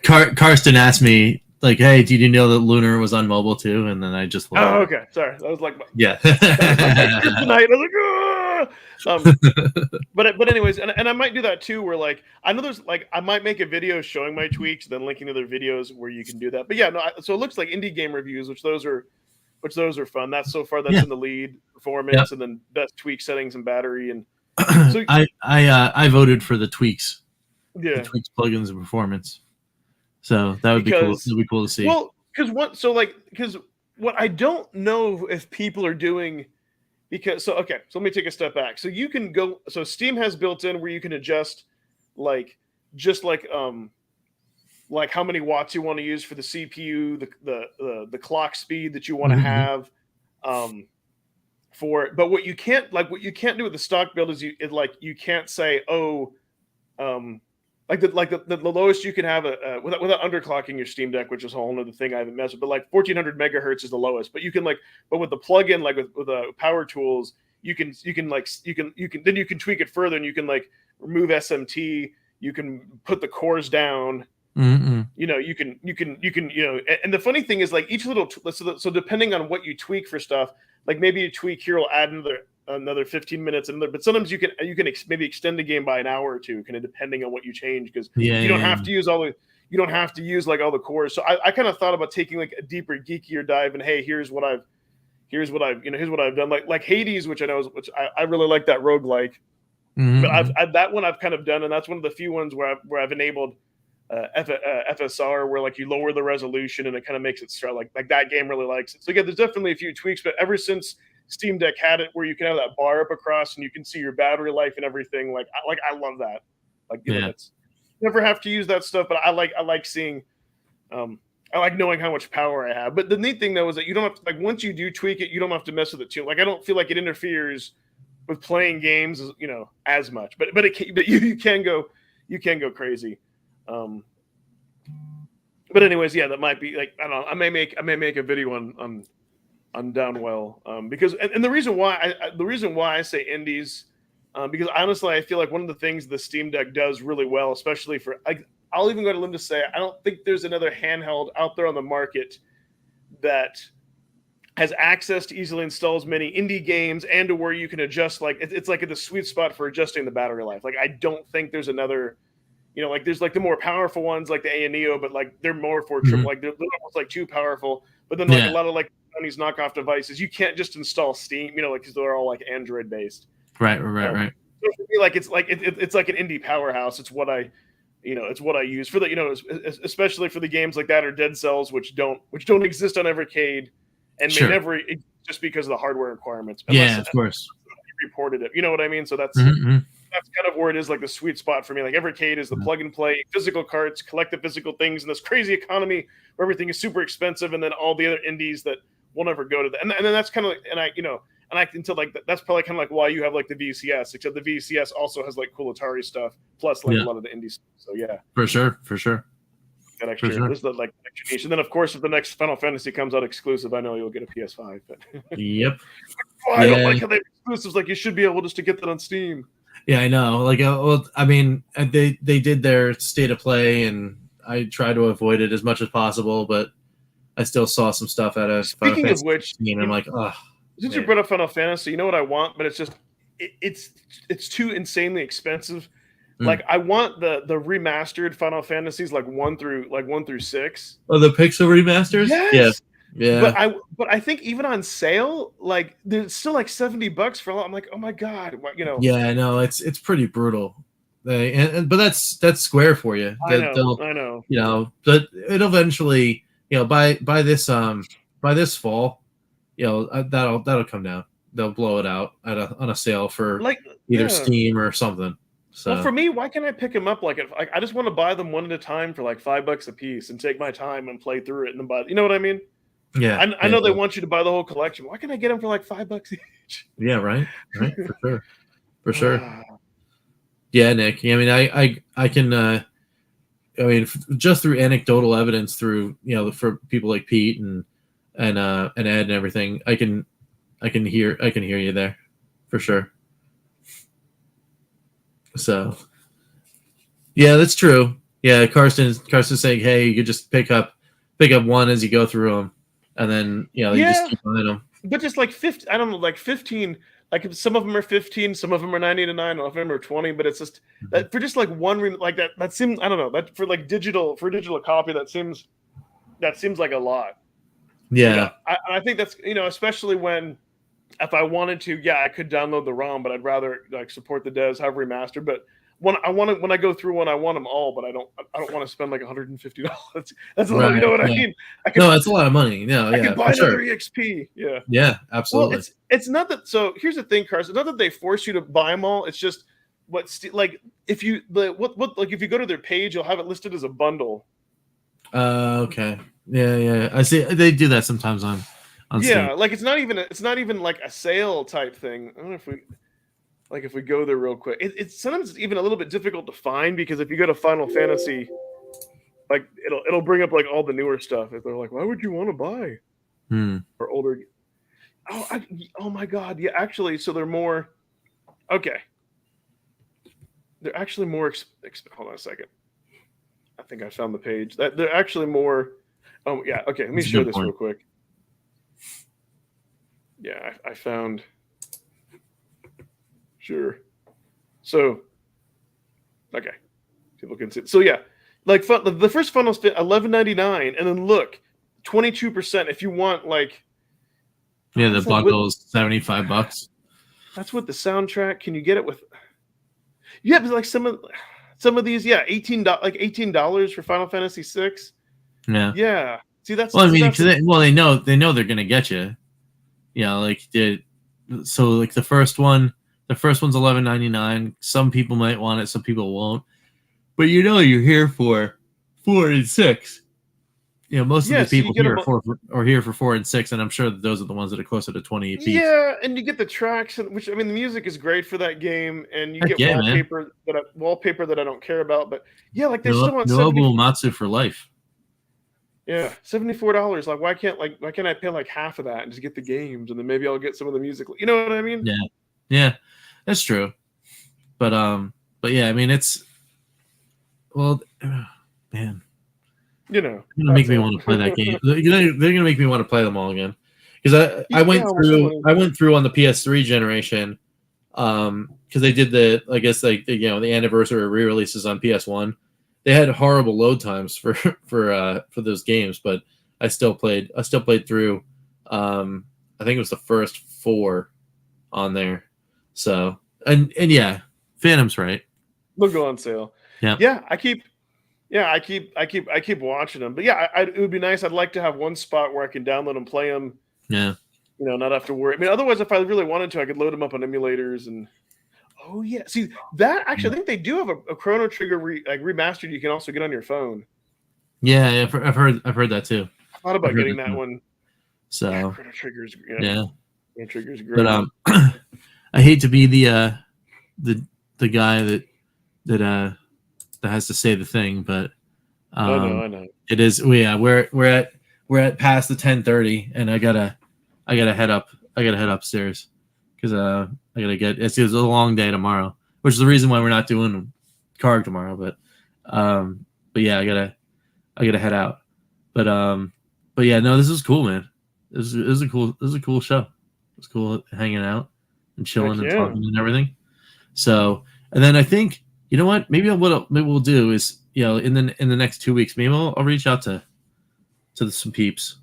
Karsten asked me like, "Hey, did you know that Lunar was on mobile too?" And then I just okay, sorry, that was like yeah. Tonight I was like, but anyways, and I might do that too, where like I know there's like I might make a video showing my tweaks, then linking to other videos where you can do that. But yeah, no, so it looks like indie game reviews, which those are fun. That's in the lead, performance, and then best tweak settings and battery. And so I voted for the tweaks. Yeah, the tweaks, plugins, and performance. So that would be cool. It'd be cool to see. Well, because what I don't know if people are doing, so let me take a step back. So you can go. So Steam has built in where you can adjust, like how many watts you want to use for the CPU, the clock speed that you want to have, for it. But what you can't do with the stock build is you can't say the lowest you can have without underclocking your Steam Deck, which is a whole other thing I haven't messed with. But like 1400 megahertz is the lowest. But you can but with the plugin, like with power tools, you can tweak it further, and you can remove SMT. You can put the cores down. Mm-mm. You can and the funny thing is each little so depending on what you tweak for stuff, maybe you tweak here will add another 15 minutes, but sometimes you can maybe extend the game by an hour or two, kind of depending on what you change, because you don't have to use all the cores. So I kind of thought about taking a deeper, geekier dive, and hey, here's what I've done, like Hades, which I really like that roguelike. Mm-hmm. But that one I've kind of done, and that's one of the few ones where I've enabled FSR, where you lower the resolution and it kind of makes it start like that game really likes it. So yeah, there's definitely a few tweaks, but ever since Steam Deck had it where you can have that bar up across and you can see your battery life and everything, I love that. It's never have to use that stuff, but I like seeing I like knowing how much power I have. But the neat thing though is that you don't have to, once you do tweak it, you don't have to mess with it too. I don't feel like it interferes with playing games as much, but you can go crazy. But anyways, yeah, that might be I don't know. I may make a video on Downwell, because and the reason why I say indies, because honestly I feel like one of the things the Steam Deck does really well, especially for I'll even go to limb to say I don't think there's another handheld out there on the market that has access to easily install as many indie games and to where you can adjust it's at the sweet spot for adjusting the battery life. I don't think there's another. There's the more powerful ones like the A and Neo, but they're more for triple. They're almost too powerful. But then a lot of Sony's knockoff devices, you can't just install Steam. Because they're all Android based. Right. So for me, like it's like it's like an indie powerhouse. It's what I, it's what I use for the, especially for the games like that or Dead Cells, which don't exist on Evercade, and may Sure. never just because of the hardware requirements. Yeah, of course. Reported it. You know what I mean? So that's Mhm. that's kind of where it is like the sweet spot for me. Like Evercade is the plug and play physical cards, collect the physical things in this crazy economy where everything is super expensive, and then all the other indies that will never go to that. And then that's kind of like, and I until like that's probably kind of like why you have like the VCS, except the VCS also has like cool Atari stuff plus like a lot of the indie stuff. So yeah, for sure. that extra there's the like extra niche. And then of course if the next Final Fantasy comes out exclusive, I know you'll get a PS5. But Yep. I don't like how they exclusives. Like you should be able just to get that on Steam. Yeah, I know. Like, well, I mean, they did their state of play, and I try to avoid it as much as possible. But I still saw some stuff out of Speaking of which, and I'm like, oh. Since you brought up Final Fantasy, you know what I want, but it's just it's too insanely expensive. Like I want the remastered Final Fantasies like 1 through 6. Oh, the Pixel remasters? Yes. Yeah. But I think even on sale, like there's still like $70 for a lot. I'm like, oh my god, Yeah, I know it's pretty brutal. But that's Square for you. I know. But it eventually, by this fall, that'll come down. They'll blow it out on a sale for like either Steam or something. So well, for me, why can't I pick them up? Like, I just want to buy them one at a time for like $5 a piece and take my time and play through it and then buy. You know what I mean? Yeah. I know they want you to buy the whole collection. Why can't I get them for like $5 each? Yeah, right, for sure. Yeah, Nick. I mean, I can. I mean, just through anecdotal evidence, through for people like Pete and Ed and everything, I can hear you there, for sure. So, yeah, that's true. Yeah, Carson's saying, hey, you could just pick up one as you go through them, and then you just keep buying them. But just like 50, I don't know, like 15. Like some of them are 15, some of them are 99, some of them are 20. But it's just that for just like one like that. That seems, I don't know, that for like digital copy, that seems like a lot. Yeah, I think that's especially when. If I wanted to, I could download the ROM, but I'd rather like support the devs, have remastered. But when I go through one, I want them all, but I don't want to spend like $150. That's a lot. You know what I mean? No, it's a lot of money. No, I could buy another EXP. Yeah. Yeah, absolutely. Well, it's not that. So here's the thing, Carson. Not that they force you to buy them all. It's just if you if you go to their page, you'll have it listed as a bundle. Okay. Yeah. I see. They do that sometimes on yeah, Steam. like it's not even like a sale type thing. I don't know if we go there real quick. It's sometimes even a little bit difficult to find because if you go to Final Fantasy, like it'll bring up like all the newer stuff. If they're like, why would you want to buy or older? Oh my god, yeah. Actually, so they're more okay. They're actually more. Hold on a second. I think I found the page. That they're actually more. Oh yeah. Okay, let me show this real quick. Yeah, I found. Sure. So, okay, people can see. So yeah, like the first funnel's $11.99, and then look, 22% if you want like. Yeah, the bundle is $75. That's what the soundtrack. Can you get it with? Yeah, but like some of these, yeah, $18 for Final Fantasy VI. Yeah. Yeah. See, that's. Well, I mean, they know they're gonna get you. Yeah, like so like the first one's $11.99. Some people might want it, some people won't. But you're here for 4 and 6. Most of the people here are here for 4 and 6, and I'm sure that those are the ones that are closer to 20 apiece. Yeah, and you get the tracks, which I mean, the music is great for that game, and you get wallpaper that I don't care about. But yeah, like they still want Nobu Matsu for life. Yeah, $74. Like, why can't I pay like half of that and just get the games, and then maybe I'll get some of the music. You know what I mean? Yeah, that's true. But yeah, I mean, it's man. They're gonna make me want to play that game. They're gonna make me want to play them all again because I went through on the PS3 generation because they did the anniversary re-releases on PS1. They had horrible load times for those games, but I still played through. I think it was the first 4 on there. So and yeah, Phantom's right. They'll go on sale. Yeah. Yeah, I keep watching them. But yeah, it would be nice. I'd like to have one spot where I can download and play them. Yeah. You know, not have to worry. I mean, otherwise, if I really wanted to, I could load them up on emulators and. Oh yeah, see that actually, I think they do have a Chrono Trigger remastered. You can also get on your phone. Yeah, I've heard that too. I thought about getting that one. So yeah, Chrono Trigger's yeah. Chrono Trigger's great. But I hate to be the guy that has to say the thing, but I know. It is. Yeah, we're at past the 10:30, and I gotta head up. I gotta head upstairs because I gotta get. It's a long day tomorrow, which is the reason why we're not doing Karg tomorrow. But yeah, I gotta head out. But yeah, no, this is cool, man. This is a cool show. It's cool hanging out and chilling and talking and everything. So, and then I think, you know what? Maybe what we'll do is, you know, in the next 2 weeks, maybe I'll reach out to some peeps.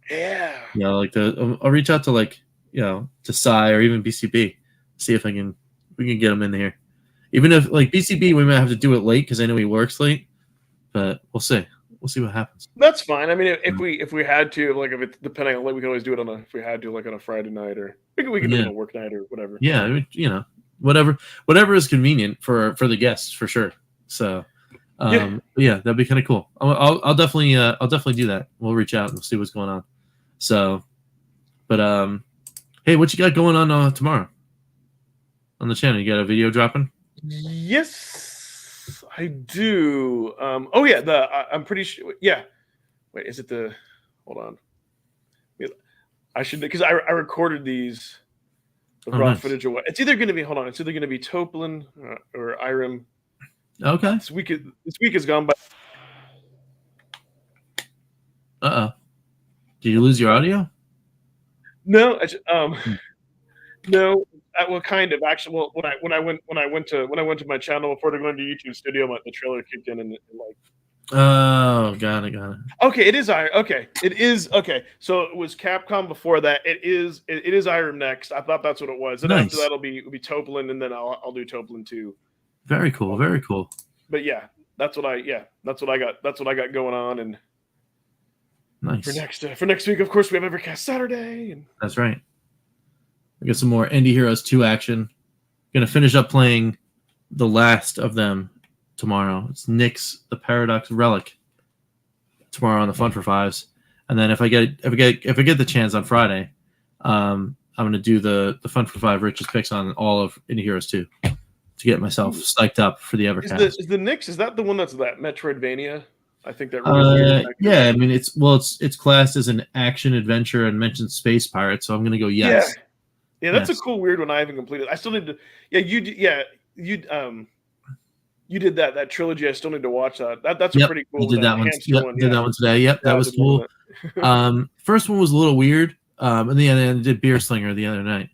Yeah. You know, like I'll reach out to, like, you know, to Psy or even BCB, see if we can get them in here. Even if, like, BCB, we might have to do it late because I know he works late, but we'll see. We'll see what happens. That's fine. I mean, if we had to, like, if it's depending on, like, we could always do it if we had to, like, on a Friday night, or we can do it on a work night or whatever. Yeah, I mean, you know, whatever is convenient for the guests, for sure. So, yeah, that'd be kind of cool. I'll definitely do that. We'll reach out and see what's going on. So, but hey, what you got going on tomorrow on the channel? You got a video dropping? Yes, I do. Oh yeah, I'm pretty sure. Yeah, wait, is it the? Hold on. I should, because I recorded these raw footage. It's either going to be. Hold on. It's either going to be Toplin or Irem. Okay. This week has gone by. Did you lose your audio? No. No. Well, kind of actually. Well, when I went to my channel before to go into YouTube Studio, the trailer kicked in and like. Oh, got it. Okay, it is Irem. Okay, it is okay. So it was Capcom before that. It is Irem next. I thought that's what it was. And nice. After that, it'll be Toplin, and then I'll do Toplin 2. Very cool. Very cool. But yeah, that's what I got going on. And nice for next week, of course, we have Evercast Saturday. And that's right. We got some more Indie Heroes 2 action. Gonna finish up playing the last of them tomorrow. It's Nyx the Paradox Relic tomorrow on the Fun for Fives, and then if I get the chance on Friday, I'm gonna do the Fun for Five richest picks on all of Indie Heroes 2 to get myself psyched up for the Evercast. Is the Nyx, is that the one that's that Metroidvania? I think that really yeah, I mean it's classed as an action adventure and mentions space pirates, so I'm gonna go yes. Yeah, that's a cool weird one I haven't completed. I still need to. Yeah, you did that trilogy. I still need to watch that. That's pretty cool. You did that one. Did that one today. Yep, that was cool. First one was a little weird. And then I did Beer Slinger the other night.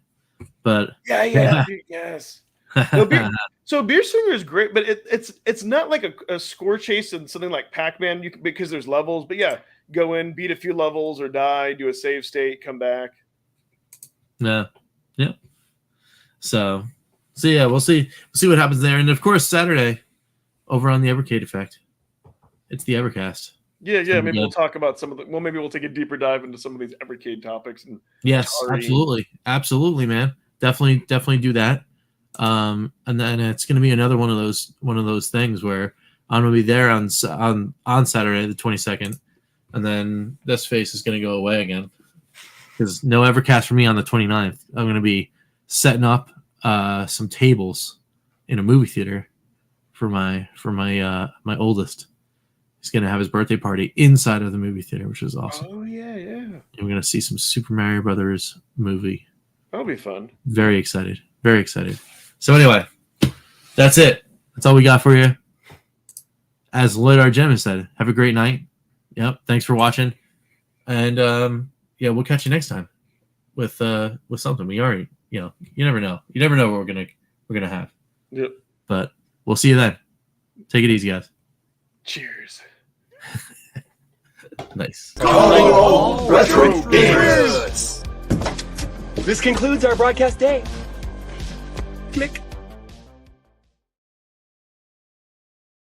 But yes. So Beer Slinger is great, but it's not like a score chase and something like Pac-Man. Because there's levels. But yeah, go in, beat a few levels or die, do a save state, come back. Yeah. So yeah, we'll see what happens there, and of course Saturday over on the Evercade Effect, it's the Evercast. Yeah. Maybe we'll talk about some of the. Well, maybe we'll take a deeper dive into some of these Evercade topics. And yes, absolutely, man. Definitely do that. And then it's going to be another one of those things where I'm going to be there on Saturday the 22nd, and then this face is going to go away again because no Evercast for me on the 29th. I'm going to be setting up some tables in a movie theater for my oldest. He's gonna have his birthday party inside of the movie theater, which is awesome. Oh yeah. And we're gonna see some Super Mario Brothers movie. That'll be fun. Very excited. So anyway, that's it. That's all we got for you. As Lloyd R. Gem said, have a great night. Yep. Thanks for watching. And we'll catch you next time with something. We already, you never know. You never know what we're gonna have. Yep. But we'll see you then. Take it easy, guys. Cheers. Nice. All retro gamers. This concludes our broadcast day. Click.